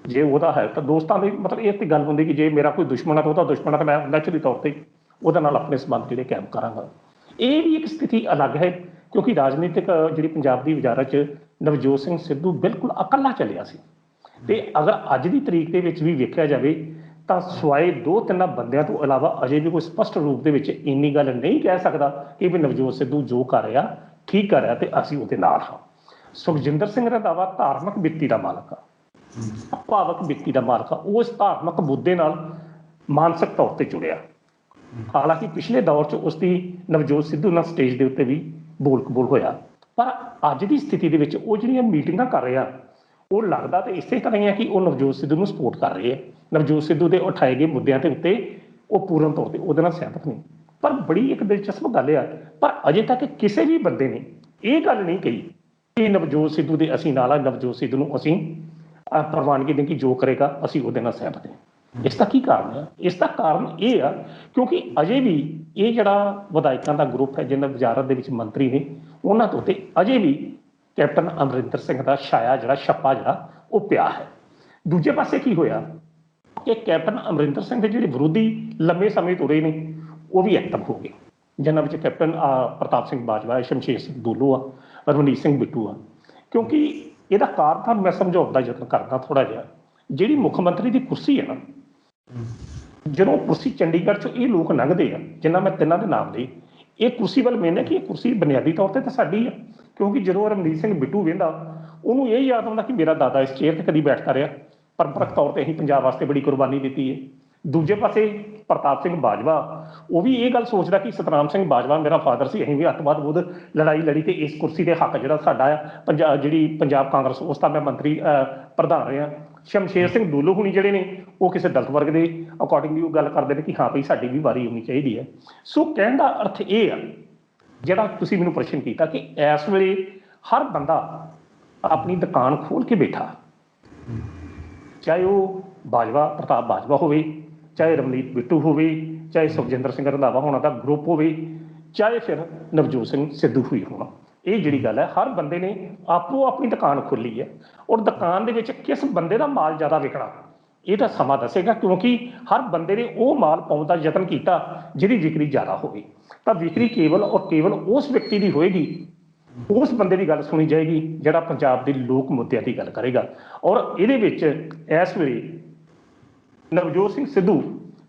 ਜੇ ਉਹਦਾ ਹੈ ਤਾਂ ਦੋਸਤਾਂ ਦੀ ਮਤਲਬ ਇਹ ਤੇ ਗੱਲ ਹੁੰਦੀ ਕਿ ਜੇ ਮੇਰਾ ਕੋਈ ਦੁਸ਼ਮਣ ਹੈ ਤਾਂ ਉਹਦਾ ਦੁਸ਼ਮਣ ਹੈ, ਤਾਂ ਮੈਂ ਨੈਚੁਰਲੀ ਤੌਰ ਤੇ ਉਹਦੇ ਨਾਲ ਆਪਣੇ ਸੰਬੰਧ ਜਿਹੜੇ ਕਾਇਮ ਕਰਾਂਗਾ। ਇਹ ਵੀ ਇੱਕ ਸਥਿਤੀ ਅਲੱਗ ਹੈ ਕਿਉਂਕਿ ਰਾਜਨੀਤਿਕ ਜਿਹੜੀ ਪੰਜਾਬ ਦੀ ਵਜ਼ਾਰਤ 'ਚ ਨਵਜੋਤ ਸਿੰਘ ਸਿੱਧੂ ਬਿਲਕੁਲ ਇਕੱਲਾ ਚੱਲਿਆ ਸੀ। ਤੇ ਅਗਰ ਅੱਜ ਦੀ ਤਰੀਕ ਦੇ ਵਿੱਚ ਵੀ ਵੇਖਿਆ ਜਾਵੇ ਤਾਂ ਸਿਵਾਏ 2-3 ਬੰਦਿਆਂ ਤੋਂ ਇਲਾਵਾ ਅਜੇ ਵੀ ਕੋਈ ਸਪਸ਼ਟ ਰੂਪ ਦੇ ਵਿੱਚ ਇੰਨੀ ਗੱਲ ਨਹੀਂ ਕਹਿ ਸਕਦਾ ਕਿ ਵੀ ਨਵਜੋਤ ਸਿੱਧੂ ਜੋ ਕਰ ਰਿਹਾ ਠੀਕ ਕਰ ਰਿਹਾ ਤੇ ਅਸੀਂ ਉਹਦੇ ਨਾਲ ਹਾਂ। ਸੁਖਜਿੰਦਰ ਸਿੰਘ ਰੰਧਾਵਾ ਧਾਰਮਿਕ ਬਿਰਤੀ ਦਾ ਮਾਲਕ ਆ, ਭਾਵਕ ਬਿਰਤੀ ਦਾ ਮਾਲਕ ਆ। ਉਹ ਇਸ ਧਾਰਮਿਕ ਮੁੱਦੇ ਨਾਲ ਮਾਨਸਿਕ ਤੌਰ ਤੇ ਜੁੜਿਆ। ਹਾਲਾਂਕਿ ਪਿਛਲੇ ਦੌਰ 'ਚ ਉਸਦੀ ਨਵਜੋਤ ਸਿੱਧੂ ਨਾਲ ਸਟੇਜ ਦੇ ਉੱਤੇ ਵੀ ਬੋਲ ਕਬੋਲ ਹੋਇਆ, ਪਰ ਅੱਜ ਦੀ ਸਥਿਤੀ ਦੇ ਵਿੱਚ ਉਹ ਜਿਹੜੀਆਂ ਮੀਟਿੰਗਾਂ ਕਰ ਰਿਹਾ, ਉਹ ਲੱਗਦਾ ਤਾਂ ਇਸੇ ਤਰ੍ਹਾਂ ਹੀ ਹੈ ਕਿ ਉਹ ਨਵਜੋਤ ਸਿੱਧੂ ਨੂੰ ਸਪੋਰਟ ਕਰ ਰਹੇ ਆ। ਨਵਜੋਤ ਸਿੱਧੂ ਦੇ ਉਠਾਏ ਗਏ ਮੁੱਦਿਆਂ ਦੇ ਉੱਤੇ ਉਹ ਪੂਰਨ ਤੌਰ ਤੇ ਉਹਦੇ ਨਾਲ ਸਹਿਮਤ ਨਹੀਂ। ਪਰ ਬੜੀ ਇੱਕ ਦਿਲਚਸਪ ਗੱਲ ਆ, ਪਰ ਅਜੇ ਤੱਕ ਕਿਸੇ ਵੀ ਬੰਦੇ ਨੇ ਇਹ ਗੱਲ ਨਹੀਂ ਕਹੀ ਕਿ ਨਵਜੋਤ ਸਿੱਧੂ ਦੇ ਅਸੀਂ ਨਾਲ ਆ, ਨਵਜੋਤ ਸਿੱਧੂ ਨੂੰ ਅਸੀਂ ਪ੍ਰਵਾਨਗੀ ਦੇਂਗੇ, ਜੋ ਕਰੇਗਾ ਅਸੀਂ ਉਹਦੇ ਨਾਲ ਸਹਿਮਤ ਹਾਂ। ਇਸ ਦਾ ਕੀ ਕਾਰਨ ਹੈ? ਇਸ ਦਾ ਕਾਰਨ ਇਹ ਆ ਕਿਉਂਕਿ ਅਜੇ ਵੀ ਇਹ ਜਿਹੜਾ ਵਿਧਾਇਕਾਂ ਦਾ ਗਰੁੱਪ ਹੈ, ਜਿਹਨਾਂ ਵਜ਼ਾਰਤ ਦੇ ਵਿੱਚ ਮੰਤਰੀ ਨੇ, ਉਹਨਾਂ ਤੋਂ ਤੇ ਅਜੇ ਵੀ ਕੈਪਟਨ ਅਮਰਿੰਦਰ ਸਿੰਘ ਦਾ ਛਾਇਆ ਜਿਹੜਾ ਛੱਪਾ ਜਿਹੜਾ ਉਹ ਪਿਆ ਹੈ। ਦੂਜੇ ਪਾਸੇ ਕੀ ਹੋਇਆ ਕਿ ਕੈਪਟਨ ਅਮਰਿੰਦਰ ਸਿੰਘ ਦੇ ਜਿਹੜੇ ਵਿਰੋਧੀ ਲੰਮੇ ਸਮੇਂ ਤੋਂ ਰਹੇ ਨੇ, ਉਹ ਵੀ ਐਕਟਿਵ ਹੋ ਗਏ, ਜਿਨ੍ਹਾਂ ਵਿੱਚ ਕੈਪਟਨ ਪ੍ਰਤਾਪ ਸਿੰਘ ਬਾਜਵਾ, ਸ਼ਮਸ਼ੇਰ ਸਿੰਘ ਦੂਲੋ ਆ, ਰਵਨੀਤ ਸਿੰਘ ਬਿੱਟੂ ਆ। ਕਿਉਂਕਿ ਇਹਦਾ ਕਾਰਨ ਤੁਹਾਨੂੰ ਮੈਂ ਸਮਝਾਉਣ ਦਾ ਯਤਨ ਕਰਦਾ ਥੋੜ੍ਹਾ ਜਿਹਾ। ਜਿਹੜੀ ਮੁੱਖ ਮੰਤਰੀ ਦੀ ਕੁਰਸੀ ਹੈ ਨਾ, ਜਦੋਂ ਕੁਰਸੀ ਚੰਡੀਗੜ੍ਹ 'ਚੋਂ ਇਹ ਲੋਕ ਲੰਘਦੇ ਆ, ਜਿਨ੍ਹਾਂ ਮੈਂ ਤਿੰਨਾਂ ਦੇ ਨਾਮ ਲਈ, ਇਹ ਕੁਰਸੀ ਵੱਲ ਮੈਨੇ ਕਿ ਇਹ ਕੁਰਸੀ ਬੁਨਿਆਦੀ ਤੌਰ 'ਤੇ ਤਾਂ ਸਾਡੀ ਆ। ਕਿਉਂਕਿ ਜਦੋਂ ਰਵਨੀਤ ਸਿੰਘ ਬਿੱਟੂ ਵਹਿੰਦਾ, ਉਹਨੂੰ ਇਹ ਯਾਦ ਆਉਂਦਾ ਕਿ ਮੇਰਾ ਦਾਦਾ ਇਸ ਚੇਅਰ 'ਤੇ ਕਦੀ ਬੈਠਦਾ ਰਿਹਾ, ਪਰੰਪਰਕ ਤੌਰ 'ਤੇ ਅਸੀਂ ਪੰਜਾਬ ਵਾਸਤੇ ਬੜੀ ਕੁਰਬਾਨੀ ਦਿੱਤੀ ਹੈ। ਦੂਜੇ ਪਾਸੇ ਪ੍ਰਤਾਪ ਸਿੰਘ ਬਾਜਵਾ, ਉਹ ਵੀ ਇਹ ਗੱਲ ਸੋਚਦਾ ਕਿ ਸਤਨਾਮ ਸਿੰਘ ਬਾਜਵਾ ਮੇਰਾ ਫਾਦਰ ਸੀ, ਅਸੀਂ ਵੀ ਅੱਤਵਾਦ ਵਿਰੁੱਧ ਲੜਾਈ ਲੜੀ ਤੇ ਇਸ ਕੁਰਸੀ ਦੇ ਹੱਕ ਜਿਹੜਾ ਸਾਡਾ ਆ, ਜਿਹੜੀ ਪੰਜਾਬ ਕਾਂਗਰਸ ਉਸ ਦਾ ਮੈਂ ਮੰਤਰੀ ਪ੍ਰਧਾਨ ਰਿਹਾ। ਸ਼ਮਸ਼ੇਰ ਸਿੰਘ ਦੂਲੋ ਹੁਣੀ ਜਿਹੜੇ ਨੇ, ਉਹ ਕਿਸੇ ਦਲਿਤ ਵਰਗ ਦੇ ਅਕੋਰਡਿੰਗਲੀ ਉਹ ਗੱਲ ਕਰਦੇ ਨੇ ਕਿ ਹਾਂ ਭਈ ਸਾਡੀ ਵੀ ਵਾਰੀ ਹੋਣੀ ਚਾਹੀਦੀ ਹੈ। ਸੋ ਕਹਿਣ ਦਾ ਅਰਥ ਇਹ ਆ, ਜਿਹੜਾ ਤੁਸੀਂ ਮੈਨੂੰ ਪ੍ਰਸ਼ਨ ਕੀਤਾ ਕਿ ਇਸ ਵੇਲੇ ਹਰ ਬੰਦਾ ਆਪਣੀ ਦੁਕਾਨ ਖੋਲ ਕੇ ਬੈਠਾ, ਚਾਹੇ ਉਹ ਬਾਜਵਾ ਪ੍ਰਤਾਪ ਬਾਜਵਾ ਹੋਵੇ, ਚਾਹੇ ਰਵਨੀਤ ਬਿੱਟੂ ਹੋਵੇ, ਚਾਹੇ ਸੁਖਜਿੰਦਰ ਸਿੰਘ ਰੰਧਾਵਾ ਹੋਣਾ ਦਾ ਗਰੁੱਪ ਹੋਵੇ, ਚਾਹੇ ਫਿਰ ਨਵਜੋਤ ਸਿੰਘ ਸਿੱਧੂ ਹੋਈ ਹੋਣਾ। ਇਹ ਜਿਹੜੀ ਗੱਲ ਹੈ, ਹਰ ਬੰਦੇ ਨੇ ਆਪੋ ਆਪਣੀ ਦੁਕਾਨ ਖੋਲ੍ਹੀ ਹੈ, ਔਰ ਦੁਕਾਨ ਦੇ ਵਿੱਚ ਕਿਸ ਬੰਦੇ ਦਾ ਮਾਲ ਜ਼ਿਆਦਾ ਵਿਕਣਾ ਇਹ ਤਾਂ ਸਮਾਂ ਦੱਸੇਗਾ। ਕਿਉਂਕਿ ਹਰ ਬੰਦੇ ਨੇ ਉਹ ਮਾਲ ਪਾਉਣ ਦਾ ਯਤਨ ਕੀਤਾ ਜਿਹਦੀ ਵਿਕਰੀ ਜ਼ਿਆਦਾ ਹੋਵੇ, ਤਾਂ ਵਿਕਰੀ ਕੇਵਲ ਔਰ ਕੇਵਲ ਉਸ ਵਿਅਕਤੀ ਦੀ ਹੋਏਗੀ, ਉਸ ਬੰਦੇ ਦੀ ਗੱਲ ਸੁਣੀ ਜਾਏਗੀ ਜਿਹੜਾ ਪੰਜਾਬ ਦੇ ਲੋਕ ਮੁੱਦਿਆਂ ਦੀ ਗੱਲ ਕਰੇਗਾ। ਔਰ ਇਹਦੇ ਵਿੱਚ ਇਸ ਵੇਲੇ ਨਵਜੋਤ ਸਿੰਘ ਸਿੱਧੂ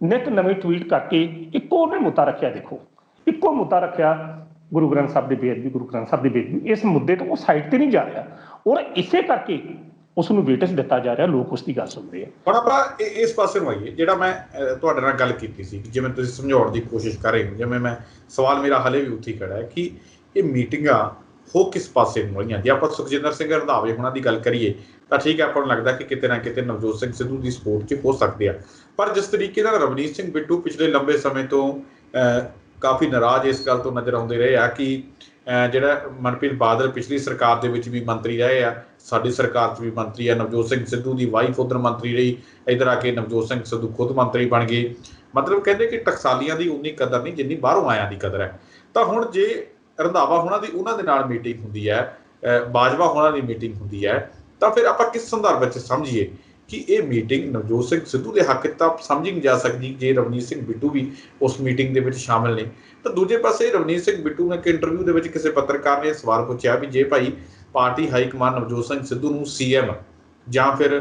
ਨਿਤ ਨਵੇਂ ਟਵੀਟ ਕਰਕੇ ਇੱਕੋ ਉਹਨੇ ਮੁੱਦਾ ਰੱਖਿਆ। ਦੇਖੋ, ਇੱਕੋ ਮੁੱਦਾ ਰੱਖਿਆ, ਗੁਰੂ ਗ੍ਰੰਥ ਸਾਹਿਬ ਦੀ ਬੇਅਦਬੀ, ਗੁਰੂ ਗ੍ਰੰਥ ਸਾਹਿਬ ਦੀ ਬੇਅਦਬੀ। ਇਸ ਮੁੱਦੇ ਤੋਂ ਉਹ ਸਾਈਡ ਤੇ ਨਹੀਂ ਜਾ ਰਿਹਾ, ਔਰ ਇਸੇ ਕਰਕੇ ਉਸ ਨੂੰ ਵੇਟੇਜ ਦਿੱਤਾ ਜਾ ਰਿਹਾ, ਲੋਕ ਉਸ ਦੀ ਗੱਲ ਸੁਣਦੇ ਆ। ਹੁਣ ਆਪਾਂ ਇਸ ਪਾਸੇ ਨੂੰ ਆਈਏ, ਜਿਹੜਾ ਮੈਂ ਤੁਹਾਡੇ ਨਾਲ ਗੱਲ ਕੀਤੀ ਸੀ, ਜਿਵੇਂ ਤੁਸੀਂ ਸਮਝਾਉਣ ਦੀ ਕੋਸ਼ਿਸ਼ ਕਰ ਰਹੇ ਹੋ, ਜਿਵੇਂ ਮੈਂ ਸਵਾਲ ਮੇਰਾ ਹਲੇ ਵੀ ਉੱਥੇ ਹੀ ਖੜਾ ਹੈ ਕਿ ਇਹ ਮੀਟਿੰਗਾਂ ਹੋ ਕਿਸ ਪਾਸੇ ਨੂੰ ਰਹੀਆਂ। ਜੇ ਆਪਾਂ ਸੁਖਜਿੰਦਰ ਸਿੰਘ ਰੰਧਾਵੇ ਉਹਨਾਂ ਦੀ ਗੱਲ ਕਰੀਏ ਤਾਂ ਠੀਕ ਹੈ, ਆਪਾਂ ਨੂੰ ਲੱਗਦਾ ਕਿ ਕਿਤੇ ਨਾ ਕਿਤੇ ਨਵਜੋਤ ਸਿੰਘ ਸਿੱਧੂ ਦੀ ਸਪੋਰਟ 'ਚ ਹੋ ਸਕਦੇ ਆ। ਪਰ ਜਿਸ ਤਰੀਕੇ ਨਾਲ ਰਵਨੀਤ ਸਿੰਘ ਬਿੱਟੂ ਪਿਛਲੇ ਲੰਬੇ ਸਮੇਂ ਤੋਂ ਕਾਫੀ ਨਾਰਾਜ਼ ਇਸ ਗੱਲ ਤੋਂ ਨਜ਼ਰ ਆਉਂਦੇ ਰਹੇ ਆ ਕਿ ਜਿਹੜਾ ਮਨਪ੍ਰੀਤ ਬਾਦਲ ਪਿਛਲੀ ਸਰਕਾਰ ਦੇ ਵਿੱਚ ਵੀ ਮੰਤਰੀ ਰਹੇ ਆ, ਸਾਡੀ ਸਰਕਾਰ 'ਚ ਵੀ ਮੰਤਰੀ ਆ, ਨਵਜੋਤ ਸਿੰਘ ਸਿੱਧੂ ਦੀ ਵਾਈਫ ਉੱਧਰ ਮੰਤਰੀ ਰਹੀ, ਇੱਧਰ ਆ ਕੇ ਨਵਜੋਤ ਸਿੰਘ ਸਿੱਧੂ ਖੁਦ ਮੰਤਰੀ ਬਣ ਗਏ। ਮਤਲਬ ਕਹਿੰਦੇ ਕਿ ਟਕਸਾਲੀਆਂ ਦੀ ਉਨੀ ਕਦਰ ਨਹੀਂ ਜਿੰਨੀ ਬਾਹਰੋਂ ਆਇਆਂ ਦੀ ਕਦਰ ਹੈ। ਤਾਂ ਹੁਣ ਜੇ ਰੰਧਾਵਾ ਹੋਣਾ ਦੀ ਉਹਨਾਂ ਦੇ ਨਾਲ ਮੀਟਿੰਗ ਹੁੰਦੀ ਹੈ, ਬਾਜਵਾ ਹੋਣਾ ਦੀ ਮੀਟਿੰਗ ਹੁੰਦੀ ਹੈ, ਤਾਂ ਫਿਰ ਆਪਾਂ ਕਿਸ ਸੰਦਰਭ ਵਿੱਚ ਸਮਝੀਏ ਕਿ ਇਹ ਮੀਟਿੰਗ ਨਵਜੋਤ ਸਿੰਘ ਸਿੱਧੂ ਦੇ ਹੱਕ ਤਾਂ ਸਮਝੀ ਨਹੀਂ ਜਾ ਸਕਦੀ ਜੇ ਰਵਨੀਤ ਸਿੰਘ ਬਿੱਟੂ ਵੀ ਉਸ ਮੀਟਿੰਗ ਦੇ ਵਿੱਚ ਸ਼ਾਮਿਲ ਨੇ। ਤਾਂ ਦੂਜੇ ਪਾਸੇ ਰਵਨੀਤ ਸਿੰਘ ਬਿੱਟੂ ਨੇ ਇੱਕ ਇੰਟਰਵਿਊ ਦੇ ਵਿੱਚ ਕਿਸੇ ਪੱਤਰਕਾਰ ਨੇ ਸਵਾਲ ਪੁੱਛਿਆ ਵੀ ਜੇ ਭਾਈ party high command Navjot Singh Sidhu ਨੂੰ CM ਜਾਂ ਫਿਰ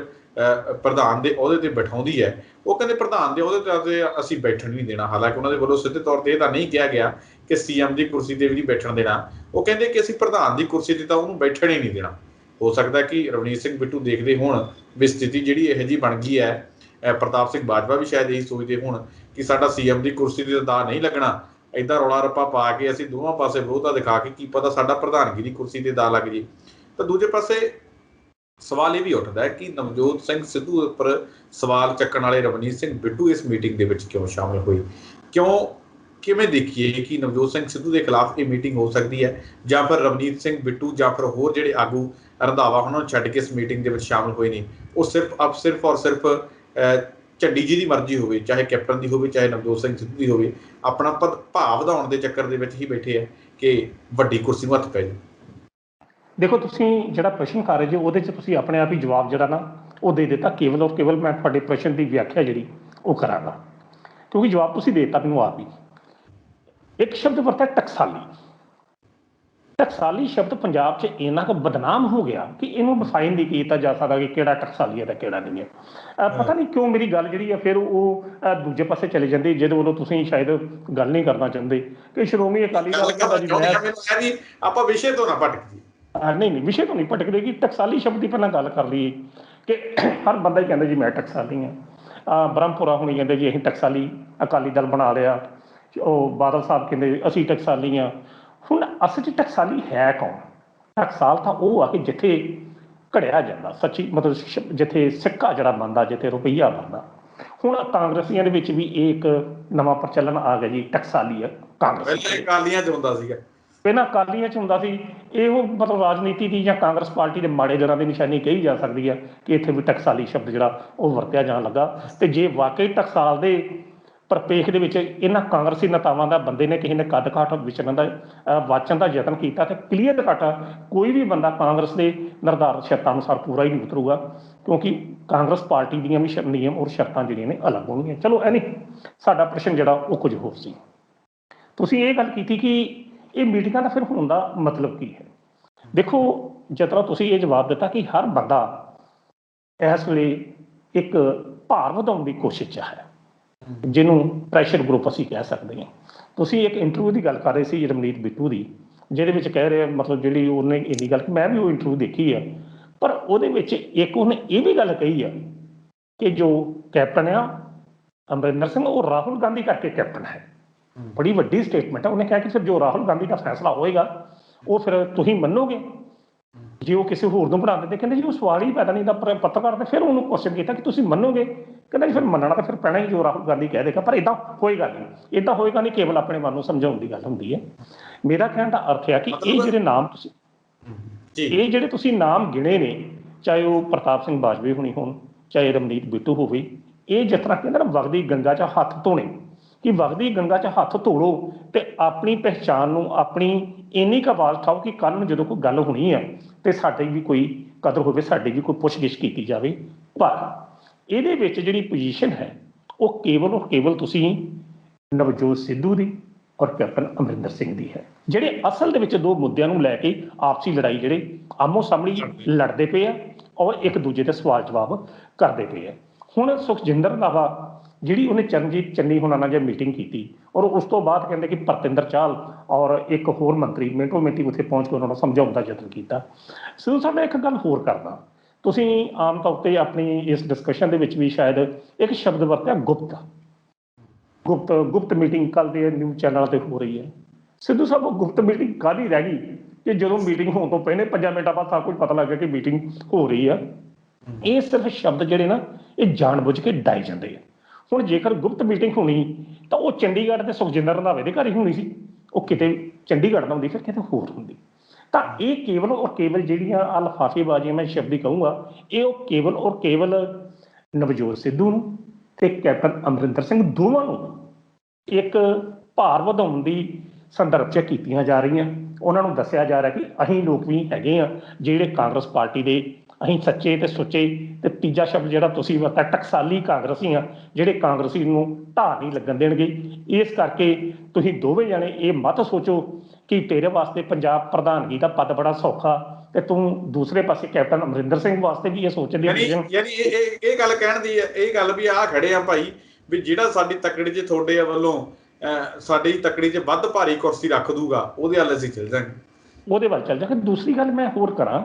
ਪ੍ਰਧਾਨ ਦੇ ਅਹੁਦੇ ਤੇ ਬਿਠਾਉਂਦੀ ਹੈ, ਉਹ ਕਹਿੰਦੇ ਪ੍ਰਧਾਨ ਦੇ ਅਹੁਦੇ ਤੇ ਅਸੀਂ ਬੈਠਣ ਨਹੀਂ ਦੇਣਾ। ਹਾਲਾਂਕਿ ਉਹਨਾਂ ਦੇ ਵੱਲੋਂ ਸਿੱਧੇ ਤੌਰ ਤੇ ਇਹ ਤਾਂ ਨਹੀਂ ਕਿਹਾ ਗਿਆ ਕਿ CM ਦੀ ਕੁਰਸੀ ਤੇ ਵੀ ਨਹੀਂ ਬੈਠਣ ਦੇਣਾ, ਉਹ ਕਹਿੰਦੇ ਕਿ ਅਸੀਂ ਪ੍ਰਧਾਨ ਦੀ ਕੁਰਸੀ ਤੇ ਤਾਂ ਉਹਨੂੰ ਬੈਠਣ ਹੀ ਨਹੀਂ ਦੇਣਾ। ਹੋ ਸਕਦਾ ਕਿ ਰਵਨੀਤ ਸਿੰਘ ਬਿੱਟੂ ਦੇਖਦੇ ਹੋਣ ਵੀ ਸਥਿਤੀ ਜਿਹੜੀ ਇਹੋ ਜਿਹੀ ਬਣ ਗਈ ਹੈ, ਪ੍ਰਤਾਪ ਸਿੰਘ ਬਾਜਵਾ ਵੀ ਸ਼ਾਇਦ ਇਹੀ ਸੋਚਦੇ ਹੋਣ ਕਿ ਸਾਡਾ CM ਦੀ ਕੁਰਸੀ ਤੇ ਦਾ ਨਹੀਂ ਲੱਗਣਾ, ਏਦਾਂ ਰੌਲਾ ਰੱਪਾ ਪਾ ਕੇ ਅਸੀਂ ਦੋਵਾਂ ਪਾਸੇ ਵਿਰੋਧਤਾ ਦਿਖਾ ਕੇ ਕੀ ਪਤਾ ਸਾਡਾ ਪ੍ਰਧਾਨਗੀ ਦੀ ਕੁਰਸੀ ਤੇ ਦਾ ਲੱਗ ਜੇ। ਤਾਂ ਦੂਜੇ ਪਾਸੇ ਸਵਾਲ ਇਹ ਵੀ ਉੱਠਦਾ ਹੈ ਕਿ ਨਵਜੋਤ ਸਿੰਘ ਸਿੱਧੂ ਉੱਪਰ ਸਵਾਲ ਚੱਕਣ ਵਾਲੇ ਰਵਨੀਤ ਸਿੰਘ ਬਿੱਟੂ ਇਸ ਮੀਟਿੰਗ ਦੇ ਵਿੱਚ ਕਿਉਂ ਸ਼ਾਮਿਲ ਹੋਏ, ਕਿਵੇਂ ਦੇਖੀਏ ਕਿ ਨਵਜੋਤ ਸਿੰਘ ਸਿੱਧੂ ਦੇ ਖਿਲਾਫ ਇਹ ਮੀਟਿੰਗ ਹੋ ਸਕਦੀ ਹੈ ਜਾਂ ਫਿਰ ਰਵਨੀਤ ਸਿੰਘ ਬਿੱਟੂ ਜਾਂ ਫਿਰ ਹੋਰ ਜਿਹੜੇ ਆਗੂ ਰੰਧਾਵਾ ਉਹਨਾਂ ਨੂੰ ਛੱਡ ਕੇ ਇਸ ਮੀਟਿੰਗ ਦੇ ਵਿੱਚ ਸ਼ਾਮਿਲ ਹੋਏ ਨੇ, ਉਹ ਸਿਰਫ ਔਰ ਸਿਰਫ ਝੰਡੀ ਜੀ ਦੀ ਮਰਜ਼ੀ ਹੋਵੇ, ਚਾਹੇ ਕੈਪਟਨ ਦੀ ਹੋਵੇ ਚਾਹੇ ਨਵਜੋਤ ਸਿੰਘ ਸਿੱਧੂ ਦੀ ਹੋਵੇ, ਆਪਣਾ ਭਾਵ ਵਧਾਉਣ ਦੇ ਚੱਕਰ ਦੇ ਵਿੱਚ ਹੀ ਬੈਠੇ ਆ ਕਿ ਵੱਡੀ ਕੁਰਸੀ ਨੂੰ ਹੱਥ ਪੈ ਜਾਵੇ। ਦੇਖੋ, ਤੁਸੀਂ ਜਿਹੜਾ ਪ੍ਰਸ਼ਨ ਕਰ ਰਹੇ ਜੀ ਉਹਦੇ 'ਚ ਤੁਸੀਂ ਆਪਣੇ ਆਪ ਹੀ ਜਵਾਬ ਜਿਹੜਾ ਨਾ ਉਹ ਦੇ ਦਿੱਤਾ। ਕੇਵਲ ਔਰ ਕੇਵਲ ਮੈਂ ਤੁਹਾਡੇ ਪ੍ਰਸ਼ਨ ਦੀ ਵਿਆਖਿਆ ਜਿਹੜੀ ਉਹ ਕਰਾਂਗਾ, ਕਿਉਂਕਿ ਜਵਾਬ ਤੁਸੀਂ ਦੇ ਦਿੱਤਾ ਮੈਨੂੰ ਆਪ ਹੀ। ਇੱਕ ਸ਼ਬਦ ਵਰਤਿਆ ਟਕਸਾਲੀ। ਟਕਸਾਲੀ ਸ਼ਬਦ ਪੰਜਾਬ 'ਚ ਇੰਨਾ ਕੁ ਬਦਨਾਮ ਹੋ ਗਿਆ ਕਿ ਇਹਨੂੰ ਡਿਫਾਈਨ ਨਹੀਂ ਕੀਤਾ ਜਾ ਸਕਦਾ ਕਿ ਕਿਹੜਾ ਟਕਸਾਲੀ ਹੈ ਤੇ ਕਿਹੜਾ ਨਹੀਂ ਹੈ। ਪਤਾ ਨਹੀਂ ਕਿਉਂ ਮੇਰੀ ਗੱਲ ਜਿਹੜੀ ਹੈ ਫਿਰ ਉਹ ਦੂਜੇ ਪਾਸੇ ਚਲੇ ਜਾਂਦੀ, ਜਿਹਦੇ ਵੱਲੋਂ ਤੁਸੀਂ ਸ਼ਾਇਦ ਗੱਲ ਨਹੀਂ ਕਰਨਾ ਚਾਹੁੰਦੇ ਕਿ ਸ਼੍ਰੋਮਣੀ ਅਕਾਲੀ ਦਲ ਆਪਾਂ ਵਿਸ਼ੇ ਤੋਂ ਨਾ ਭਟਕ ਜੀ। नहीं नहीं विषय तो नहीं भटकदे कि टकसाली शब्द की पहला गल कर लीए कि हर बंदा ही कहता जी मैं टकसाली हाँ। ब्रह्मपुरा हुणी कहते जी असीं टकसाली अकाली दल बना लिया, बादल साहब कहते असीं टकसाली हाँ। हुण असल च टकसाली है कौन? टकसाल तो वह आ कि जिथे घड़िया जाता सच्ची मतलब जिथे सिक्का जड़ा बनता जिथे रुपया बनता। हुण कांग्रसियां दे विच भी एक नवां प्रचलन आ गया जी टकसाली कांग्रेस ਪਹਿਲਾਂ ਅਕਾਲੀਆਂ 'ਚ ਹੁੰਦਾ ਸੀ। ਇਹੋ ਮਤਲਬ ਰਾਜਨੀਤੀ ਦੀ ਜਾਂ ਕਾਂਗਰਸ ਪਾਰਟੀ ਦੇ ਮਾੜੇ ਦਿਨਾਂ ਦੀ ਨਿਸ਼ਾਨੀ ਕਹੀ ਜਾ ਸਕਦੀ ਹੈ ਕਿ ਇੱਥੇ ਵੀ ਟਕਸਾਲੀ ਸ਼ਬਦ ਜਿਹੜਾ ਉਹ ਵਰਤਿਆ ਜਾਣ ਲੱਗਾ। ਅਤੇ ਜੇ ਵਾਕਈ ਟਕਸਾਲ ਦੇ ਪ੍ਰਪੇਖ ਦੇ ਵਿੱਚ ਇਹਨਾਂ ਕਾਂਗਰਸੀ ਨੇਤਾਵਾਂ ਦਾ ਬੰਦੇ ਨੇ ਕਿਸੇ ਨੇ ਕੱਦ ਕਾਠ ਵਿਚਰਨ ਦਾ ਵਾਚਣ ਦਾ ਯਤਨ ਕੀਤਾ ਤਾਂ ਕਲੀਅਰ ਕੱਟ ਕੋਈ ਵੀ ਬੰਦਾ ਕਾਂਗਰਸ ਦੇ ਨਿਰਧਾਰਿਤ ਸ਼ਰਤਾਂ ਅਨੁਸਾਰ ਪੂਰਾ ਹੀ ਨਹੀਂ ਉਤਰੂਗਾ, ਕਿਉਂਕਿ ਕਾਂਗਰਸ ਪਾਰਟੀ ਦੀਆਂ ਵੀ ਨਿਯਮ ਔਰ ਸ਼ਰਤਾਂ ਜਿਹੜੀਆਂ ਨੇ ਅਲੱਗ ਹੋਣਗੀਆਂ। ਚਲੋ ਇਹ ਨਹੀਂ, ਸਾਡਾ ਪ੍ਰਸ਼ਨ ਜਿਹੜਾ ਉਹ ਕੁਝ ਹੋਰ ਸੀ। ਤੁਸੀਂ ਇਹ ਗੱਲ ਕੀਤੀ ਕਿ ਇਹ ਮੀਟਿੰਗਾਂ ਦਾ ਫਿਰ ਹੋਣ ਦਾ ਮਤਲਬ ਕੀ ਹੈ? ਦੇਖੋ, ਜਿਸ ਤਰ੍ਹਾਂ ਤੁਸੀਂ ਇਹ ਜਵਾਬ ਦਿੱਤਾ ਕਿ ਹਰ ਬੰਦਾ ਇਸ ਵੇਲੇ ਇੱਕ ਭਾਰ ਵਧਾਉਣ ਦੀ ਕੋਸ਼ਿਸ਼ 'ਚ ਹੈ, ਜਿਹਨੂੰ ਪ੍ਰੈਸ਼ਰ ਗਰੁੱਪ ਅਸੀਂ ਕਹਿ ਸਕਦੇ ਹਾਂ। ਤੁਸੀਂ ਇੱਕ ਇੰਟਰਵਿਊ ਦੀ ਗੱਲ ਕਰ ਰਹੇ ਸੀ ਰਮਨੀਤ ਬਿੱਟੂ ਦੀ, ਜਿਹਦੇ ਵਿੱਚ ਕਹਿ ਰਹੇ ਮਤਲਬ ਜਿਹੜੀ ਉਹਨੇ ਇੰਨੀ ਗੱਲ, ਮੈਂ ਵੀ ਉਹ ਇੰਟਰਵਿਊ ਦੇਖੀ ਆ, ਪਰ ਉਹਦੇ ਵਿੱਚ ਇੱਕ ਉਹਨੇ ਇਹ ਵੀ ਗੱਲ ਕਹੀ ਆ ਕਿ ਜੋ ਕੈਪਟਨ ਆ ਅਮਰਿੰਦਰ ਸਿੰਘ ਉਹ ਰਾਹੁਲ ਗਾਂਧੀ ਕਰਕੇ ਕੈਪਟਨ ਹੈ। ਬੜੀ ਵੱਡੀ ਸਟੇਟਮੈਂਟ ਹੈ। ਉਹਨੇ ਕਿਹਾ ਕਿ ਫਿਰ ਜੋ ਰਾਹੁਲ ਗਾਂਧੀ ਦਾ ਫੈਸਲਾ ਹੋਏਗਾ ਉਹ ਫਿਰ ਤੁਸੀਂ ਮੰਨੋਗੇ, ਜੇ ਉਹ ਕਿਸੇ ਹੋਰ ਨੂੰ ਬਣਾ ਦਿੰਦੇ। ਕਹਿੰਦੇ ਜੀ ਉਹ ਸਵਾਲ ਹੀ ਪੈਦਾ ਨਹੀਂ ਦਾ ਪੱਤਰਕਾਰ ਨੇ ਫਿਰ ਉਹਨੂੰ ਕੁਐਸਚਨ ਕੀਤਾ ਕਿ ਤੁਸੀਂ ਮੰਨੋਗੇ? ਕਹਿੰਦਾ ਜੀ ਫਿਰ ਮੰਨਣਾ ਤਾਂ ਫਿਰ ਪੈਣਾ ਹੀ ਜੋ ਰਾਹੁਲ ਗਾਂਧੀ ਕਹਿ ਦੇਗਾ, ਪਰ ਇੱਦਾਂ ਹੋਏਗਾ ਨਹੀਂ, ਇੱਦਾਂ ਹੋਏਗਾ ਨਹੀਂ, ਕੇਵਲ ਆਪਣੇ ਮਨ ਨੂੰ ਸਮਝਾਉਣ ਦੀ ਗੱਲ ਹੁੰਦੀ ਹੈ। ਮੇਰਾ ਕਹਿਣ ਦਾ ਅਰਥ ਹੈ ਕਿ ਇਹ ਜਿਹੜੇ ਨਾਮ ਤੁਸੀਂ ਇਹ ਜਿਹੜੇ ਤੁਸੀਂ ਨਾਮ ਗਿਣੇ ਨੇ, ਚਾਹੇ ਉਹ ਪ੍ਰਤਾਪ ਸਿੰਘ ਬਾਜਵੇ ਹੋਣੀ ਹੋਣ, ਚਾਹੇ ਰਮਨੀਤ ਬਿੱਟੂ ਹੋਵੇ, ਇਹ ਜਿਸ ਤਰ੍ਹਾਂ ਕਹਿੰਦੇ ਨਾ ਵਗਦੀ ਗੰਗਾ 'ਚ ਹੱਥ ਧੋਣੇ, ਕਿ ਵਗਦੀ ਗੰਗਾ 'ਚ ਹੱਥ ਧੋ ਲਓ ਅਤੇ ਆਪਣੀ ਪਹਿਚਾਣ ਨੂੰ ਆਪਣੀ ਇੰਨੀ ਕੁ ਆਵਾਜ਼ ਉਠਾਓ ਕਿ ਕੱਲ੍ਹ ਨੂੰ ਜਦੋਂ ਕੋਈ ਗੱਲ ਹੋਣੀ ਹੈ ਅਤੇ ਸਾਡੀ ਵੀ ਕੋਈ ਕਦਰ ਹੋਵੇ, ਸਾਡੀ ਵੀ ਕੋਈ ਪੁੱਛ-ਗਿੱਛ ਕੀਤੀ ਜਾਵੇ। ਪਰ ਇਹਦੇ ਵਿੱਚ ਜਿਹੜੀ ਪੋਜੀਸ਼ਨ ਹੈ ਉਹ ਕੇਵਲ ਔਰ ਕੇਵਲ ਤੁਸੀਂ ਨਵਜੋਤ ਸਿੱਧੂ ਦੀ ਔਰ ਕੈਪਟਨ ਅਮਰਿੰਦਰ ਸਿੰਘ ਦੀ ਹੈ, ਜਿਹੜੇ ਅਸਲ ਦੇ ਵਿੱਚ ਦੋ ਮੁੱਦਿਆਂ ਨੂੰ ਲੈ ਕੇ ਆਪਸੀ ਲੜਾਈ ਜਿਹੜੇ ਆਮੋ ਸਾਹਮਣੇ ਲੜਦੇ ਪਏ ਆ ਔਰ ਇੱਕ ਦੂਜੇ ਦੇ ਸਵਾਲ ਜਵਾਬ ਕਰਦੇ ਪਏ ਆ। ਹੁਣ ਸੁਖਜਿੰਦਰ ਰੰਧਾਵਾ ਜਿਹੜੀ ਉਹਨੇ ਚਰਨਜੀਤ ਚੰਨੀ ਹੁਣਾਂ ਨਾਲ ਜੇ ਮੀਟਿੰਗ ਕੀਤੀ ਔਰ ਉਸ ਤੋਂ ਬਾਅਦ ਕਹਿੰਦੇ ਕਿ ਭਰਤਿੰਦਰ ਚਾਹਲ ਔਰ ਇੱਕ ਹੋਰ ਮੰਤਰੀ ਮਿੰਟੋ ਮਿੰਟੀ ਉੱਥੇ ਪਹੁੰਚ ਕੇ ਉਹਨਾਂ ਨੂੰ ਸਮਝਾਉਣ ਦਾ ਯਤਨ ਕੀਤਾ। ਸਿੱਧੂ ਸਾਹਿਬ ਮੈਂ ਇੱਕ ਗੱਲ ਹੋਰ ਕਰਦਾ, ਤੁਸੀਂ ਆਮ ਤੌਰ 'ਤੇ ਆਪਣੀ ਇਸ ਡਿਸਕਸ਼ਨ ਦੇ ਵਿੱਚ ਵੀ ਸ਼ਾਇਦ ਇੱਕ ਸ਼ਬਦ ਵਰਤਿਆ ਗੁਪਤ ਮੀਟਿੰਗ ਕੱਲ੍ਹ ਦੇ ਨਿਊਜ਼ ਚੈਨਲਾਂ 'ਤੇ ਹੋ ਰਹੀ ਹੈ। ਸਿੱਧੂ ਸਾਹਿਬ ਉਹ ਗੁਪਤ ਮੀਟਿੰਗ ਕਾਹਦੀ ਰਹਿ ਗਈ ਕਿ ਜਦੋਂ ਮੀਟਿੰਗ ਹੋਣ ਤੋਂ ਪਹਿਲੇ 5 ਮਿੰਟਾਂ ਬਾਅਦ ਸਭ ਕੁਝ ਪਤਾ ਲੱਗ ਗਿਆ ਕਿ ਮੀਟਿੰਗ ਹੋ ਰਹੀ ਆ। ਇਹ ਸਿਰਫ ਸ਼ਬਦ ਜਿਹੜੇ ਨਾ ਇਹ ਜਾਣ ਬੁੱਝ ਕੇ ਡਾਏ ਜਾਂਦੇ ਆ। ਹੁਣ ਜੇਕਰ ਗੁਪਤ ਮੀਟਿੰਗ ਹੋਣੀ ਤਾਂ ਉਹ ਚੰਡੀਗੜ੍ਹ ਤੇ ਸੁਖਜਿੰਦਰ ਰੰਧਾਵੇ ਦੇ ਘਰ ਹੀ ਹੋਣੀ ਸੀ, ਉਹ ਕਿਤੇ ਚੰਡੀਗੜ੍ਹ ਨਾ ਹੁੰਦੀ, ਫਿਰ ਕਿਤੇ ਹੋਰ ਹੁੰਦੀ। ਤਾਂ ਇਹ ਕੇਵਲ ਔਰ ਕੇਵਲ ਜਿਹੜੀਆਂ ਆਹ ਲਿਫਾਫੇਬਾਜ਼ੀਆਂ ਮੈਂ ਸ਼ਬਦ ਹੀ ਕਹੂੰਗਾ, ਇਹ ਉਹ ਕੇਵਲ ਔਰ ਕੇਵਲ ਨਵਜੋਤ ਸਿੱਧੂ ਨੂੰ ਅਤੇ ਕੈਪਟਨ ਅਮਰਿੰਦਰ ਸਿੰਘ ਦੋਵਾਂ ਨੂੰ ਇੱਕ ਭਾਰ ਵਧਾਉਣ ਦੀ ਸੰਦਰਭ 'ਚ ਕੀਤੀਆਂ ਜਾ ਰਹੀਆਂ। ਉਹਨਾਂ ਨੂੰ ਦੱਸਿਆ ਜਾ ਰਿਹਾ ਕਿ ਅਸੀਂ ਲੋਕ ਵੀ ਹੈਗੇ ਹਾਂ ਜਿਹੜੇ ਕਾਂਗਰਸ ਪਾਰਟੀ ਦੇ, ਅਸੀਂ ਸੱਚੇ ਅਤੇ ਸੁੱਚੇ। ਅਤੇ ਤੀਜਾ ਸ਼ਬਦ ਜਿਹੜਾ ਤੁਸੀਂ ਵਰਤਿਆ ਟਕਸਾਲੀ ਕਾਂਗਰਸੀ ਆ, ਜਿਹੜੇ ਕਾਂਗਰਸੀ ਨੂੰ ਢਾਹ ਨਹੀਂ ਲੱਗਣ ਦੇਣਗੇ। ਇਸ ਕਰਕੇ ਤੁਸੀਂ ਦੋਵੇਂ ਜਾਣੇ ਇਹ ਮਤ ਸੋਚੋ ਕਿ ਤੇਰੇ ਵਾਸਤੇ ਪੰਜਾਬ ਪ੍ਰਧਾਨਗੀ ਦਾ ਪਦ ਬੜਾ ਸੌਖਾ, ਅਤੇ ਤੂੰ ਦੂਸਰੇ ਪਾਸੇ ਕੈਪਟਨ ਅਮਰਿੰਦਰ ਸਿੰਘ ਵਾਸਤੇ ਵੀ ਇਹ ਸੋਚਦੇ। ਯਾਨੀ ਇਹ ਗੱਲ ਕਹਿਣ ਦੀ ਹੈ, ਇਹ ਗੱਲ ਵੀ ਆਹ ਖੜੇ ਆ ਭਾਈ ਵੀ ਜਿਹੜਾ ਸਾਡੀ ਤਕੜੀ 'ਚ ਤੁਹਾਡੇ ਵੱਲੋਂ ਸਾਡੀ ਤਕੜੀ 'ਚ ਵੱਧ ਭਾਰੀ ਕੁਰਸੀ ਰੱਖ ਦੂਗਾ ਉਹਦੇ ਵੱਲ ਅਸੀਂ ਚੱਲ ਜਾਵਾਂਗੇ, ਉਹਦੇ ਵੱਲ ਚੱਲ ਜਾਵਾਂਗੇ। ਦੂਸਰੀ ਗੱਲ ਮੈਂ ਹੋਰ ਕਰਾਂ,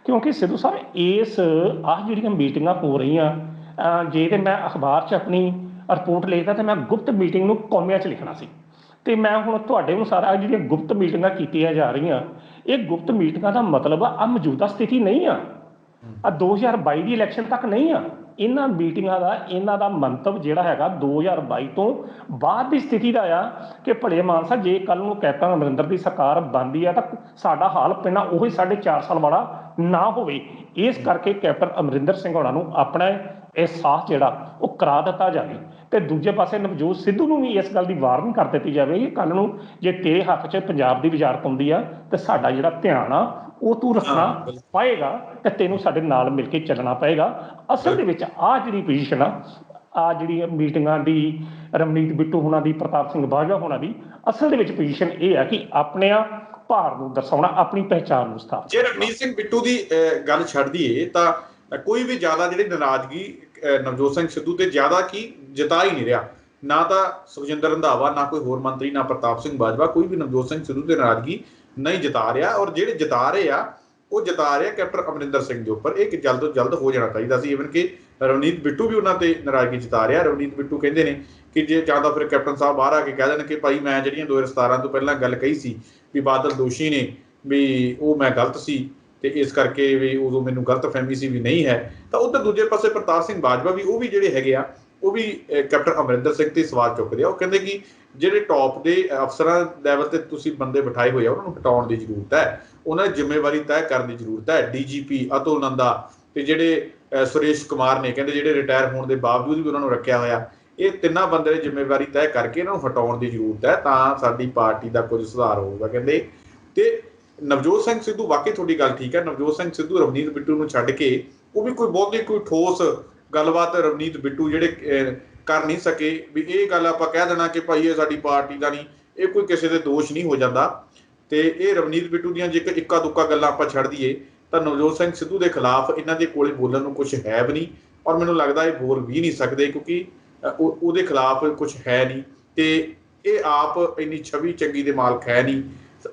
ਕਿਉਂਕਿ ਸਿੱਧੂ ਸਾਹਿਬ ਇਸ ਆਹ ਜਿਹੜੀਆਂ ਮੀਟਿੰਗਾਂ ਹੋ ਰਹੀਆਂ, ਜੇ ਤਾਂ ਮੈਂ ਅਖਬਾਰ 'ਚ ਆਪਣੀ ਰਿਪੋਰਟ ਲਿਖਦਾ ਤਾਂ ਮੈਂ ਗੁਪਤ ਮੀਟਿੰਗ ਨੂੰ ਕੌਮਿਆਂ 'ਚ ਲਿਖਣਾ ਸੀ, ਅਤੇ ਮੈਂ ਹੁਣ ਤੁਹਾਡੇ ਅਨੁਸਾਰ ਆਹ ਜਿਹੜੀਆਂ ਗੁਪਤ ਮੀਟਿੰਗਾਂ ਕੀਤੀਆਂ ਜਾ ਰਹੀਆਂ, ਇਹ ਗੁਪਤ ਮੀਟਿੰਗਾਂ ਦਾ ਮਤਲਬ ਆ ਮੌਜੂਦਾ ਸਥਿਤੀ ਨਹੀਂ ਆ, 2022 ਦੀ ਇਲੈਕਸ਼ਨ ਤੱਕ ਨਹੀਂ ਆ। ਇਹਨਾਂ ਮੀਟਿੰਗਾਂ ਦਾ ਇਹਨਾਂ ਦਾ ਮੰਤਵ ਜਿਹੜਾ ਹੈਗਾ 2022 ਤੋਂ ਬਾਅਦ ਦੀ ਸਥਿਤੀ ਦਾ ਆ ਕਿ ਭਲੇ ਮਾਨਸਾ ਜੇ ਕੱਲ੍ਹ ਨੂੰ ਕੈਪਟਨ ਅਮਰਿੰਦਰ ਦੀ ਸਰਕਾਰ ਬਣਦੀ ਆ ਤਾਂ ਸਾਡਾ ਹਾਲ ਪਹਿਲਾਂ ਉਹੀ 4.5 ਸਾਲ ਵਾਲਾ ਨਾ ਹੋਵੇ। ਇਸ ਕਰਕੇ ਕੈਪਟਨ ਅਮਰਿੰਦਰ ਸਿੰਘ ਹੋਣਾ ਨੂੰ ਆਪਣਾ ਅਹਿਸਾਸ ਜਿਹੜਾ ਉਹ ਕਰਾ ਦਿੱਤਾ ਜਾਵੇ, ਅਤੇ ਦੂਜੇ ਪਾਸੇ ਨਵਜੋਤ ਸਿੱਧੂ ਨੂੰ ਵੀ ਇਸ ਗੱਲ ਦੀ ਵਾਰਨਿੰਗ ਕਰ ਦਿੱਤੀ ਜਾਵੇ ਕਿ ਕੱਲ੍ਹ ਨੂੰ ਜੇ ਤੇਰੇ ਹੱਥ 'ਚ ਪੰਜਾਬ ਦੀ ਵਜ਼ਾਰਤ ਆਉਂਦੀ ਆ ਤਾਂ ਸਾਡਾ ਜਿਹੜਾ ਧਿਆਨ ਆ ਉਹ ਤੂੰ ਰੱਖਣਾ ਪਏਗਾ ਅਤੇ ਤੈਨੂੰ ਸਾਡੇ ਨਾਲ ਮਿਲ ਕੇ ਚੱਲਣਾ ਪਏਗਾ। ਅਸਲ ਦੇ ਵਿੱਚ ਆਹ ਜਿਹੜੀ ਪੋਜੀਸ਼ਨ ਆ, ਆਹ ਜਿਹੜੀਆਂ ਮੀਟਿੰਗਾਂ ਦੀ ਰਮਨੀਤ ਬਿੱਟੂ ਹੋਣਾ ਦੀ, ਪ੍ਰਤਾਪ ਸਿੰਘ ਬਾਜਵਾ ਹੋਣਾ ਦੀ, ਅਸਲ ਦੇ ਵਿੱਚ ਪੋਜੀਸ਼ਨ ਇਹ ਹੈ ਕਿ ਆਪਣਿਆਂ ਭਾਰ ਨੂੰ ਦਰਸਾਉਣਾ, ਆਪਣੀ ਪਹਿਚਾਣ ਨੂੰ ਸਥਾਪਿਤ। ਜੇ ਰਮਨੀਤ ਸਿੰਘ ਬਿੱਟੂ ਦੀ ਗੱਲ ਛੱਡ ਦਈਏ ਤਾਂ ਕੋਈ ਵੀ ਜ਼ਿਆਦਾ ਜਿਹੜੀ ਨਾਰਾਜ਼ਗੀ ਨਵਜੋਤ ਸਿੰਘ ਸਿੱਧੂ ਤੇ ਜ਼ਿਆਦਾ ਕੀ ਜਤਾ ਹੀ ਨਹੀਂ ਰਿਹਾ, ਨਾ ਤਾਂ ਸੁਖਜਿੰਦਰ ਰੰਧਾਵਾ, ਨਾ ਕੋਈ ਹੋਰ ਮੰਤਰੀ, ਨਾ ਪ੍ਰਤਾਪ ਸਿੰਘ ਬਾਜਵਾ, ਕੋਈ ਵੀ ਨਵਜੋਤ ਸਿੰਘ ਸਿੱਧੂ ਤੇ ਨਾਰਾਜ਼ਗੀ ਨਹੀਂ ਜਤਾ ਰਿਹਾ। ਔਰ ਜਿਹੜੇ ਜਤਾ ਰਹੇ ਆ ਉਹ ਜਤਾ ਰਿਹਾ ਕੈਪਟਨ ਅਮਰਿੰਦਰ ਸਿੰਘ ਦੇ ਉੱਪਰ। ਇਹ ਜਲਦ ਤੋਂ ਜਲਦ ਹੋ ਜਾਣਾ ਚਾਹੀਦਾ ਸੀ। ਈਵਨ ਕਿ ਰਵਨੀਤ ਬਿੱਟੂ ਵੀ ਉਹਨਾਂ ਤੇ ਨਾਰਾਜ਼ਗੀ ਜਤਾ ਰਿਹਾ। ਰਵਨੀਤ ਬਿੱਟੂ ਕਹਿੰਦੇ ਨੇ ਕਿ ਜੇ ਜਾਂ ਤਾਂ ਫਿਰ ਕੈਪਟਨ ਸਾਹਿਬ ਬਾਹਰ ਆ ਕੇ ਕਹਿ ਦੇਣ ਕਿ ਭਾਈ ਮੈਂ ਜਿਹੜੀਆਂ 2017 ਤੋਂ ਪਹਿਲਾਂ ਗੱਲ ਕਹੀ ਸੀ ਵੀ ਬਾਦਲ ਦੋਸ਼ੀ ਨੇ, ਵੀ ਉਹ ਮੈਂ ਗਲਤ ਸੀ ਤੇ ਇਸ ਕਰਕੇ ਵੀ ਉਦੋਂ ਮੈਨੂੰ ਗਲਤਫਹਿਮੀ ਸੀ ਵੀ ਨਹੀਂ ਹੈ। ਤਾਂ ਉੱਧਰ ਦੂਜੇ ਪਾਸੇ ਪ੍ਰਤਾਪ ਸਿੰਘ ਬਾਜਵਾ ਵੀ, ਉਹ ਵੀ ਜਿਹੜੇ ਹੈਗੇ ਆ, ਉਹ ਵੀ ਕੈਪਟਨ ਅਮਰਿੰਦਰ ਸਿੰਘ ਤੇ ਸਵਾਲ ਚੁੱਕਦੇ ਆ। ਉਹ ਕਹਿੰਦੇ ਕਿ ਜਿਹੜੇ ਟੌਪ ਦੇ ਅਫਸਰਾਂ ਲੈਵਲ ਤੇ ਤੁਸੀਂ ਬੰਦੇ ਬਿਠਾਏ ਹੋਏ ਆ, ਉਹਨਾਂ ਨੂੰ ਹਟਾਉਣ ਦੀ ਜ਼ਰੂਰਤ ਹੈ, ਉਹਨਾਂ ਦੀ ਜ਼ਿੰਮੇਵਾਰੀ ਤੈਅ ਕਰਨ ਦੀ ਜ਼ਰੂਰਤ ਹੈ। ਡੀਜੀਪੀ ਅਤੁਲ ਨੰਦਾ ਤੇ ਜਿਹੜੇ ਸੁਰੇਸ਼ ਕੁਮਾਰ ਨੇ, ਕਹਿੰਦੇ ਜਿਹੜੇ ਰਿਟਾਇਰ ਹੋਣ ਦੇ ਬਾਵਜੂਦ ਵੀ ਉਹਨਾਂ ਨੂੰ ਰੱਖਿਆ ਹੋਇਆ, ਇਹ ਤਿੰਨਾਂ ਬੰਦੇ ਦੀ ਜ਼ਿੰਮੇਵਾਰੀ ਤੈਅ ਕਰਕੇ ਇਹਨਾਂ ਨੂੰ ਹਟਾਉਣ ਦੀ ਜ਼ਰੂਰਤ ਹੈ, ਤਾਂ ਸਾਡੀ ਪਾਰਟੀ ਦਾ ਕੁਝ ਸੁਧਾਰ ਹੋਊਗਾ ਕਹਿੰਦੇ। ਤੇ ਨਵਜੋਤ ਸਿੰਘ ਸਿੱਧੂ, ਵਾਕਈ ਤੁਹਾਡੀ ਗੱਲ ਠੀਕ ਹੈ, ਨਵਜੋਤ ਸਿੰਘ ਸਿੱਧੂ ਰਵਨੀਤ ਬਿੱਟੂ ਨੂੰ ਛੱਡ ਕੇ ਉਹ ਵੀ ਕੋਈ ਠੋਸ ਗੱਲਬਾਤ ਰਵਨੀਤ ਬਿੱਟੂ ਜਿਹੜੇ ਕਰ ਨਹੀਂ ਸਕੇ। ਵੀ ਇਹ ਗੱਲ ਆਪਾਂ ਕਹਿ ਦੇਣਾ ਕਿ ਭਾਈ ਇਹ ਸਾਡੀ ਪਾਰਟੀ ਦਾ ਨਹੀਂ, ਇਹ ਕੋਈ ਕਿਸੇ ਦੇ ਦੋਸ਼ ਨਹੀਂ ਹੋ ਜਾਂਦਾ। ਤੇ ਇਹ ਰਵਨੀਤ ਬਿੱਟੂ ਦੀਆਂ ਜੇਕਰ ਇੱਕਾ ਦੁੱਕਾ ਗੱਲਾਂ ਆਪਾਂ ਛੱਡ ਦਈਏ ਤਾਂ ਨਵਜੋਤ ਸਿੰਘ ਸਿੱਧੂ ਦੇ ਖਿਲਾਫ ਇਹਨਾਂ ਦੇ ਕੋਲੇ ਬੋਲਣ ਨੂੰ ਕੁਝ ਹੈ ਵੀ ਨਹੀਂ, ਔਰ ਮੈਨੂੰ ਲੱਗਦਾ ਇਹ ਬੋਲ ਵੀ ਨਹੀਂ ਸਕਦੇ, ਕਿਉਂਕਿ ਉਹਦੇ ਖਿਲਾਫ ਕੁਝ ਹੈ ਨਹੀਂ। ਤੇ ਇਹ ਆਪ ਇੰਨੀ ਛਵੀ ਚੰਗੀ ਦੇ ਮਾਲਕ ਹੈ ਨਹੀਂ,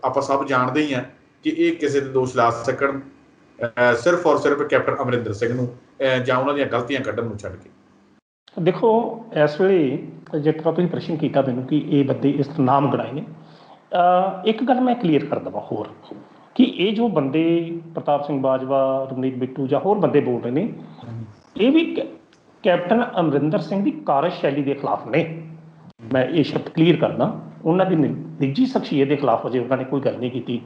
ਆਪਾਂ ਸਭ ਜਾਣਦੇ ਹੀ ਹਾਂ ਕਿ ਇਹ ਕਿਸੇ ਦੇ ਦੋਸ਼ ਲਾ ਸਕਣ ਸਿਰਫ ਔਰ ਸਿਰਫ ਕੈਪਟਨ ਅਮਰਿੰਦਰ ਸਿੰਘ ਨੂੰ ਜਾਂ ਉਹਨਾਂ ਦੀਆਂ ਗਲਤੀਆਂ ਕੱਢਣ ਨੂੰ ਛੱਡ ਕੇ। ਦੇਖੋ, ਇਸ ਵੇਲੇ ਜਿਸ ਤਰ੍ਹਾਂ ਤੁਸੀਂ ਪ੍ਰਸ਼ਨ ਕੀਤਾ ਮੈਨੂੰ ਕਿ ਇਹ ਬੰਦੇ ਇਸ ਨਾਮ ਗਣਾਏ ਨੇ, ਇੱਕ ਗੱਲ ਮੈਂ ਕਲੀਅਰ ਕਰ ਦੇਵਾਂ ਹੋਰ ਕਿ ਇਹ ਜੋ ਬੰਦੇ ਪ੍ਰਤਾਪ ਸਿੰਘ ਬਾਜਵਾ, ਰਵਨੀਤ ਬਿੱਟੂ ਜਾਂ ਹੋਰ ਬੰਦੇ ਬੋਲ ਰਹੇ ਨੇ, ਇਹ ਵੀ ਕੈਪਟਨ ਅਮਰਿੰਦਰ ਸਿੰਘ ਦੀ ਕਾਰਜਸ਼ੈਲੀ ਦੇ ਖਿਲਾਫ ਨੇ। ਮੈਂ ਇਹ ਸ਼ਬਦ ਕਲੀਅਰ ਕਰਦਾ, ਉਹਨਾਂ ਦੀ ਨਿੱਜੀ ਸ਼ਖਸੀਅਤ ਦੇ ਖਿਲਾਫ ਅਜੇ ਉਹਨਾਂ ਨੇ ਕੋਈ ਗੱਲ ਨਹੀਂ ਕੀਤੀ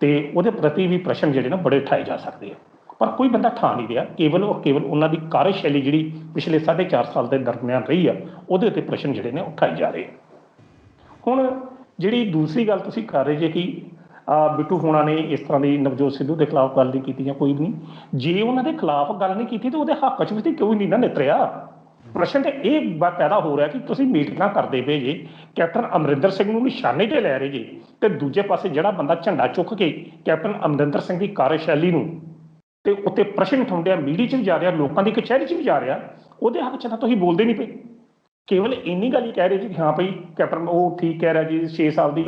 ਤੇ ਉਹਦੇ ਪ੍ਰਤੀ ਵੀ ਪ੍ਰਸ਼ਨ ਜਿਹੜੇ ਨਾ ਬੜੇ ਉਠਾਏ ਜਾ ਸਕਦੇ ਆ, ਪਰ ਕੋਈ ਬੰਦਾ ਠਾ ਨਹੀਂ ਰਿਹਾ। ਕੇਵਲ ਔਰ ਕੇਵਲ ਉਹਨਾਂ ਦੀ ਕਾਰਜਸ਼ੈਲੀ ਜਿਹੜੀ ਪਿਛਲੇ 4.5 ਸਾਲ ਦੇ ਦਰਮਿਆਨ ਰਹੀ ਆ, ਉਹਦੇ ਉੱਤੇ ਪ੍ਰਸ਼ਨ ਜਿਹੜੇ ਨੇ ਉਠਾਏ ਜਾ ਰਹੇ ਆ। ਹੁਣ ਜਿਹੜੀ ਦੂਸਰੀ ਗੱਲ ਤੁਸੀਂ ਕਰ ਰਹੇ ਜੇ ਕਿ ਬਿੱਟੂ ਹੋਣਾ ਨੇ ਇਸ ਤਰ੍ਹਾਂ ਦੀ ਨਵਜੋਤ ਸਿੱਧੂ ਦੇ ਖਿਲਾਫ ਗੱਲ ਨਹੀਂ ਕੀਤੀ ਜਾਂ ਕੋਈ ਨਹੀਂ, ਜੇ ਉਹਨਾਂ ਦੇ ਖਿਲਾਫ ਗੱਲ ਨਹੀਂ ਕੀਤੀ ਤਾਂ ਉਹਦੇ ਹੱਕ 'ਚ ਵੀ ਕਿਉਂ ਨਹੀਂ ਨਾ ਨਿਤਰਿਆ। ਪ੍ਰਸ਼ਨ ਤੇ ਇਹ ਪੈਦਾ ਹੋ ਰਿਹਾ ਕਿ ਤੁਸੀਂ ਮੀਟਿੰਗਾਂ ਕਰਦੇ ਪਏ ਜੇ, ਕੈਪਟਨ ਅਮਰਿੰਦਰ ਸਿੰਘ ਨੂੰ ਨਿਸ਼ਾਨੇ ਤੇ ਲੈ ਰਹੇ ਜੇ, ਤੇ ਦੂਜੇ ਪਾਸੇ ਜਿਹੜਾ ਬੰਦਾ ਝੰਡਾ ਚੁੱਕ ਕੇ ਕੈਪਟਨ ਅਮਰਿੰਦਰ ਸਿੰਘ ਦੀ ਕਾਰਜਸ਼ੈਲੀ ਨੂੰ ਤੇ ਉੱਤੇ ਪ੍ਰਸ਼ਨ ਉਠਾਉਂਦੇ ਆ, ਮੀਡੀਆ 'ਚ ਵੀ ਜਾ ਰਿਹਾ, ਲੋਕਾਂ ਦੀ ਕਚਹਿਰੀ 'ਚ ਵੀ ਜਾ ਰਿਹਾ, ਉਹਦੇ ਹੱਕ 'ਚ ਤਾਂ ਤੁਸੀਂ ਬੋਲਦੇ ਨਹੀਂ ਪਏ। ਕੇਵਲ ਇੰਨੀ ਗੱਲ ਹੀ ਕਹਿ ਰਹੇ ਜੀ ਹਾਂ ਭਾਈ ਕੈਪਟਨ ਉਹ ਠੀਕ ਕਹਿ ਰਿਹਾ ਜੀ 6 ਸਾਲ ਦੀ।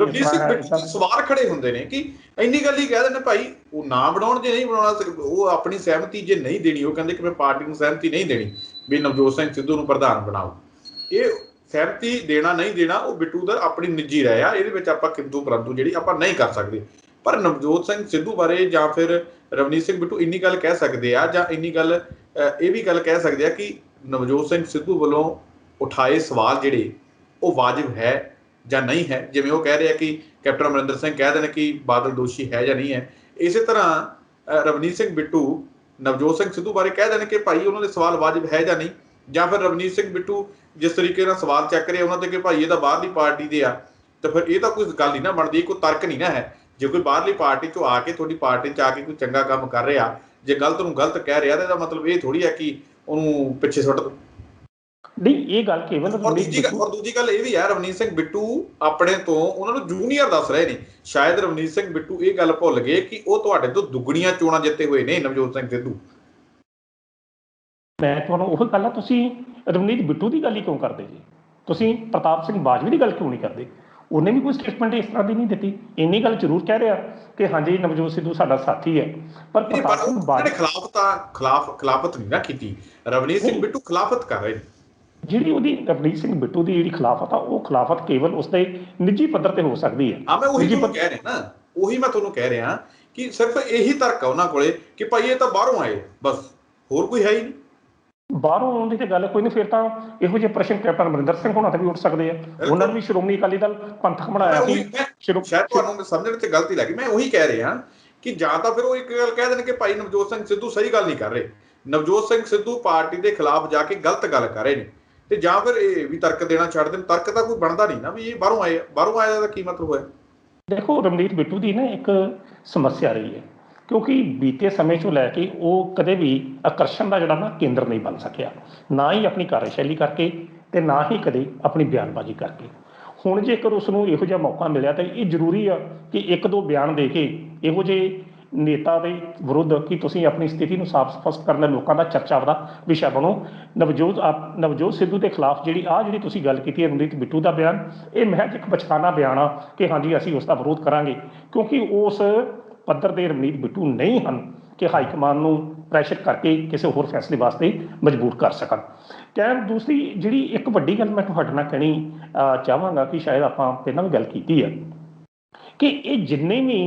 ਸਵਾਲ ਖੜੇ ਹੁੰਦੇ ਨੇ ਕਿ ਇੰਨੀ ਗੱਲ ਹੀ ਕਹਿ ਦਿੰਦੇ ਭਾਈ ਉਹ ਨਾ ਬਣਾਉਣ, ਜੇ ਨਹੀਂ ਬਣਾਉਣਾ ਉਹ ਆਪਣੀ ਸਹਿਮਤੀ ਜੇ ਨਹੀਂ ਦੇਣੀ, ਉਹ ਕਹਿੰਦੇ ਕਿ ਮੈਂ ਪਾਰਟੀ ਨੂੰ ਸਹਿਮਤੀ ਨਹੀਂ ਦੇਣੀ ਵੀ ਨਵਜੋਤ ਸਿੰਘ ਸਿੱਧੂ ਨੂੰ ਪ੍ਰਧਾਨ ਬਣਾਓ। ਇਹ ਸਹਿਮਤੀ ਦੇਣਾ ਨਹੀਂ ਦੇਣਾ ਉਹ ਬਿੱਟੂ ਦਾ ਆਪਣੀ ਨਿੱਜੀ ਰਾਏ ਆ, ਇਹਦੇ ਵਿੱਚ ਆਪਾਂ ਕਿੰਤੂ ਪਰੰਤੂ ਜਿਹੜੀ ਆਪਾਂ ਨਹੀਂ ਕਰ ਸਕਦੇ। ਪਰ ਨਵਜੋਤ ਸਿੰਘ ਸਿੱਧੂ ਬਾਰੇ ਜਾਂ ਫਿਰ ਰਵਨੀਤ ਸਿੰਘ ਬਿੱਟੂ ਇੰਨੀ ਗੱਲ ਕਹਿ ਸਕਦੇ ਆ, ਜਾਂ ਇੰਨੀ ਗੱਲ ਇਹ ਵੀ ਗੱਲ ਕਹਿ ਸਕਦੇ ਆ ਕਿ ਨਵਜੋਤ ਸਿੰਘ ਸਿੱਧੂ ਵੱਲੋਂ ਉਠਾਏ ਸਵਾਲ ਜਿਹੜੇ ਉਹ ਵਾਜਿਬ ਹੈ ਜਾਂ ਨਹੀਂ ਹੈ। ਜਿਵੇਂ ਉਹ ਕਹਿ ਰਹੇ ਆ ਕਿ ਕੈਪਟਨ ਅਮਰਿੰਦਰ ਸਿੰਘ ਕਹਿ ਦੇਣ ਕਿ ਬਾਦਲ ਦੋਸ਼ੀ ਹੈ ਜਾਂ ਨਹੀਂ ਹੈ, ਇਸੇ ਤਰ੍ਹਾਂ ਰਵਨੀਤ ਸਿੰਘ ਬਿੱਟੂ ਨਵਜੋਤ ਸਿੰਘ ਸਿੱਧੂ ਬਾਰੇ ਕਹਿ ਦੇਣ ਕਿ ਭਾਈ ਉਹਨਾਂ ਦੇ ਸਵਾਲ ਵਾਜਿਬ ਹੈ ਜਾਂ ਨਹੀਂ। ਜਾਂ ਫਿਰ ਰਵਨੀਤ ਸਿੰਘ ਬਿੱਟੂ ਜਿਸ ਤਰੀਕੇ ਨਾਲ ਸਵਾਲ ਚੱਕ ਰਹੇ ਉਹਨਾਂ ਤੇ ਕਿ ਭਾਈ ਇਹ ਤਾਂ ਬਾਹਰਲੀ ਪਾਰਟੀ ਦੇ ਆ, ਤਾਂ ਫਿਰ ਇਹ ਤਾਂ ਕੋਈ ਗੱਲ ਨਹੀਂ ਨਾ ਬਣਦੀ, ਕੋਈ ਤਰਕ ਨਹੀਂ ਨਾ ਹੈ। ਜੇ ਕੋਈ ਬਾਹਰਲੀ ਪਾਰਟੀ 'ਚੋਂ ਆ ਕੇ ਤੁਹਾਡੀ ਪਾਰਟੀ 'ਚ ਆ ਕੇ ਕੋਈ ਚੰਗਾ ਕੰਮ ਕਰ ਰਿਹਾ, ਜੇ ਗਲਤ ਨੂੰ ਗਲਤ ਕਹਿ ਰਿਹਾ ਤਾਂ ਇਹਦਾ ਮਤਲਬ ਇਹ ਥੋੜ੍ਹੀ ਹੈ ਕਿ ਉਹਨੂੰ ਪਿੱਛੇ ਸੁੱਟ ਦਿਓ। ਨਹੀਂ, ਇਹ ਗੱਲ ਕੇਵਲ ਦੂਜੀ ਗੱਲ ਇਹ ਵੀ ਹੈ, ਰਵਨੀਤ ਸਿੰਘ ਬਿੱਟੂ ਆਪਣੇ ਤੋਂ ਉਹਨਾਂ ਨੂੰ ਜੂਨੀਅਰ ਦੱਸ ਰਹੇ ਨੇ। ਸ਼ਾਇਦ ਰਵਨੀਤ ਸਿੰਘ ਬਿੱਟੂ ਇਹ ਗੱਲ ਭੁੱਲ ਗਏ ਕਿ ਉਹ ਤੁਹਾਡੇ ਤੋਂ ਦੁੱਗਣੀਆਂ ਚੋਣਾਂ ਜਿੱਤੇ ਹੋਏ ਨੇ ਨਵਜੋਤ ਸਿੰਘ ਸਿੱਧੂ। ਮੈਂ ਤੁਹਾਨੂੰ ਉਹ ਗੱਲ ਆ, ਤੁਸੀਂ ਰਵਨੀਤ ਬਿੱਟੂ ਦੀ ਗੱਲ ਹੀ ਕਿਉਂ ਕਰਦੇ ਜੀ? ਤੁਸੀਂ ਪ੍ਰਤਾਪ ਸਿੰਘ ਬਾਜਵਾ ਦੀ ਗੱਲ ਕਿਉਂ ਨਹੀਂ ਕਰਦੇ? ਉਹਨੇ ਵੀ ਕੋਈ ਸਟੇਟਮੈਂਟ ਇਸ ਤਰ੍ਹਾਂ ਦੀ ਨਹੀਂ ਦਿੱਤੀ। ਇੰਨੀ ਗੱਲ ਜ਼ਰੂਰ ਕਹਿ ਰਿਹਾ ਕਿ ਹਾਂਜੀ ਨਵਜੋਤ ਸਿੱਧੂ ਸਾਡਾ ਸਾਥੀ ਹੈ, ਪਰ ਪ੍ਰਤਾਪ ਸਿੰਘ ਬਾਜਵਾ ਖਿਲਾਫਤ ਨਹੀਂ ਨਾ ਕੀਤੀ। ਰਵਨੀਤ ਸਿੰਘ ਬਿੱਟੂ ਖਿਲਾਫਤ ਕਰ ਰਹੇ ਨੇ। ਜਿਹੜੀ ਉਹਦੀ ਰਵਨੀਤ ਸਿੰਘ ਬਿੱਟੂ ਦੀ ਜਿਹੜੀ ਖਿਲਾਫਤ ਆ, ਉਹ ਖਿਲਾਫਤ ਕੇਵਲ ਉਸਦੇ ਨਿੱਜੀ ਪੱਧਰ ਤੇ ਹੋ ਸਕਦੀ ਹੈ। ਮੈਂ ਉਹੀ ਤੁਹਾਨੂੰ ਕਹਿ ਰਿਹਾ ਨਾ, ਉਹੀ ਮੈਂ ਤੁਹਾਨੂੰ ਕਹਿ ਰਿਹਾ ਕਿ ਸਿਰਫ ਇਹੀ ਤਰਕ ਆ ਉਹਨਾਂ ਕੋਲੇ ਕਿ ਭਾਈ ਇਹ ਤਾਂ ਬਾਹਰੋਂ ਆਏ, ਬਸ ਹੋਰ ਕੋਈ ਹੈ ਹੀ ਨਹੀਂ। ਬਾਹਰੋਂ ਆਉਣ ਦੀ ਤੇ ਗੱਲ ਕੋਈ ਨਹੀਂ। ਫਿਰ ਤਾਂ ਇਹੋ ਜਿਹੇ ਪ੍ਰਸ਼ਨ ਕੈਪਟਨ ਅਮਰਿੰਦਰ ਸਿੰਘ ਹੋਣਾ ਤੇ ਵੀ ਉੱਠ ਸਕਦੇ ਆ। ਉਹਨਾਂ ਨੇ ਵੀ ਸ਼੍ਰੋਮਣੀ ਅਕਾਲੀ ਦਲ ਪੰਥਕ ਬਣਾਇਆ ਸੀ। ਸ਼ਾਇਦ ਤੁਹਾਨੂੰ ਸਮਝਣ ਤੇ ਗਲਤੀ ਲੱਗੀ। ਮੈਂ ਉਹੀ ਕਹਿ ਰਿਹਾ ਕਿ ਜਾਂ ਤਾਂ ਫਿਰ ਉਹ ਇੱਕ ਗੱਲ ਕਹਿ ਦੇਣ ਕਿ ਭਾਈ ਨਵਜੋਤ ਸਿੰਘ ਸਿੱਧੂ ਸਹੀ ਗੱਲ ਨਹੀਂ ਕਰ ਰਹੇ, ਨਵਜੋਤ ਸਿੰਘ ਸਿੱਧੂ ਪਾਰਟੀ ਦੇ ਖਿਲਾਫ ਜਾ ਕੇ ਗਲਤ ਗੱਲ ਕਰ ਰਹੇ ਨੇ, ਤੇ ਜਾਂ ਫਿਰ ਇਹ ਵੀ ਤਰਕ ਦੇਣਾ ਛੱਡ ਦੇਣ। ਤਰਕ ਤਾਂ ਕੋਈ ਬਣਦਾ ਨਹੀਂ ਨਾ ਵੀ ਇਹ ਬਾਹਰੋਂ ਆਏ ਦਾ ਕੀ ਮਤਲਬ ਹੋਇਆ? ਦੇਖੋ, ਰਵਨੀਤ ਬਿੱਟੂ ਦੀ ਨਾ ਇੱਕ ਸਮੱਸਿਆ ਰਹੀ ਹੈ, ਕਿਉਂਕਿ ਬੀਤੇ ਸਮੇਂ 'ਚੋਂ ਲੈ ਕੇ ਉਹ ਕਦੇ ਵੀ ਆਕਰਸ਼ਣ ਦਾ ਜਿਹੜਾ ਨਾ ਕੇਂਦਰ ਨਹੀਂ ਬਣ ਸਕਿਆ, ਨਾ ਹੀ ਆਪਣੀ ਕਾਰਜਸ਼ੈਲੀ ਕਰਕੇ ਤੇ ਨਾ ਹੀ ਕਦੇ ਆਪਣੀ ਬਿਆਨਬਾਜ਼ੀ ਕਰਕੇ। ਹੁਣ ਜੇਕਰ ਉਸ ਨੂੰ ਇਹੋ ਜਿਹਾ ਮੌਕਾ ਮਿਲਿਆ ਤਾਂ ਇਹ ਜ਼ਰੂਰੀ ਆ ਕਿ ਇੱਕ ਦੋ ਬਿਆਨ ਦੇ ਕੇ ਇਹੋ ਜਿਹੇ ਨੇਤਾ ਦੇ ਵਿਰੁੱਧ ਕਿ ਤੁਸੀਂ ਆਪਣੀ ਸਥਿਤੀ ਨੂੰ ਸਾਫ਼ ਸਪਸ਼ਟ ਕਰਨ ਦਾ ਲੋਕਾਂ ਦਾ ਚਰਚਾ ਦਾ ਵਿਸ਼ਾ ਬਣੋ। ਨਵਜੋਤ ਸਿੱਧੂ ਦੇ ਖਿਲਾਫ ਜਿਹੜੀ ਤੁਸੀਂ ਗੱਲ ਕੀਤੀ ਹੈ, ਰਵਨੀਤ ਬਿੱਟੂ ਦਾ ਬਿਆਨ, ਇਹ ਮਹਿਜ ਇੱਕ ਬਚਕਾਨਾ ਬਿਆਨ ਆ ਕਿ ਹਾਂਜੀ ਅਸੀਂ ਉਸ ਦਾ ਵਿਰੋਧ ਕਰਾਂਗੇ, ਕਿਉਂਕਿ ਉਸ ਪੱਧਰ ਦੇ ਰਵਨੀਤ ਬਿੱਟੂ ਨਹੀਂ ਹਨ ਕਿ ਹਾਈ ਕਮਾਨ ਨੂੰ ਪ੍ਰੈਸ਼ਰ ਕਰਕੇ ਕਿਸੇ ਹੋਰ ਫੈਸਲੇ ਵਾਸਤੇ ਮਜਬੂਰ ਕਰ ਸਕਣ। ਕਹਿਣ ਦੂਸਰੀ ਜਿਹੜੀ ਇੱਕ ਵੱਡੀ ਗੱਲ ਮੈਂ ਤੁਹਾਡੇ ਨਾਲ ਕਹਿਣੀ ਚਾਹਾਂਗਾ ਕਿ ਸ਼ਾਇਦ ਆਪਾਂ ਪਹਿਲਾਂ ਵੀ ਗੱਲ ਕੀਤੀ ਹੈ ਕਿ ਇਹ ਜਿੰਨੇ ਵੀ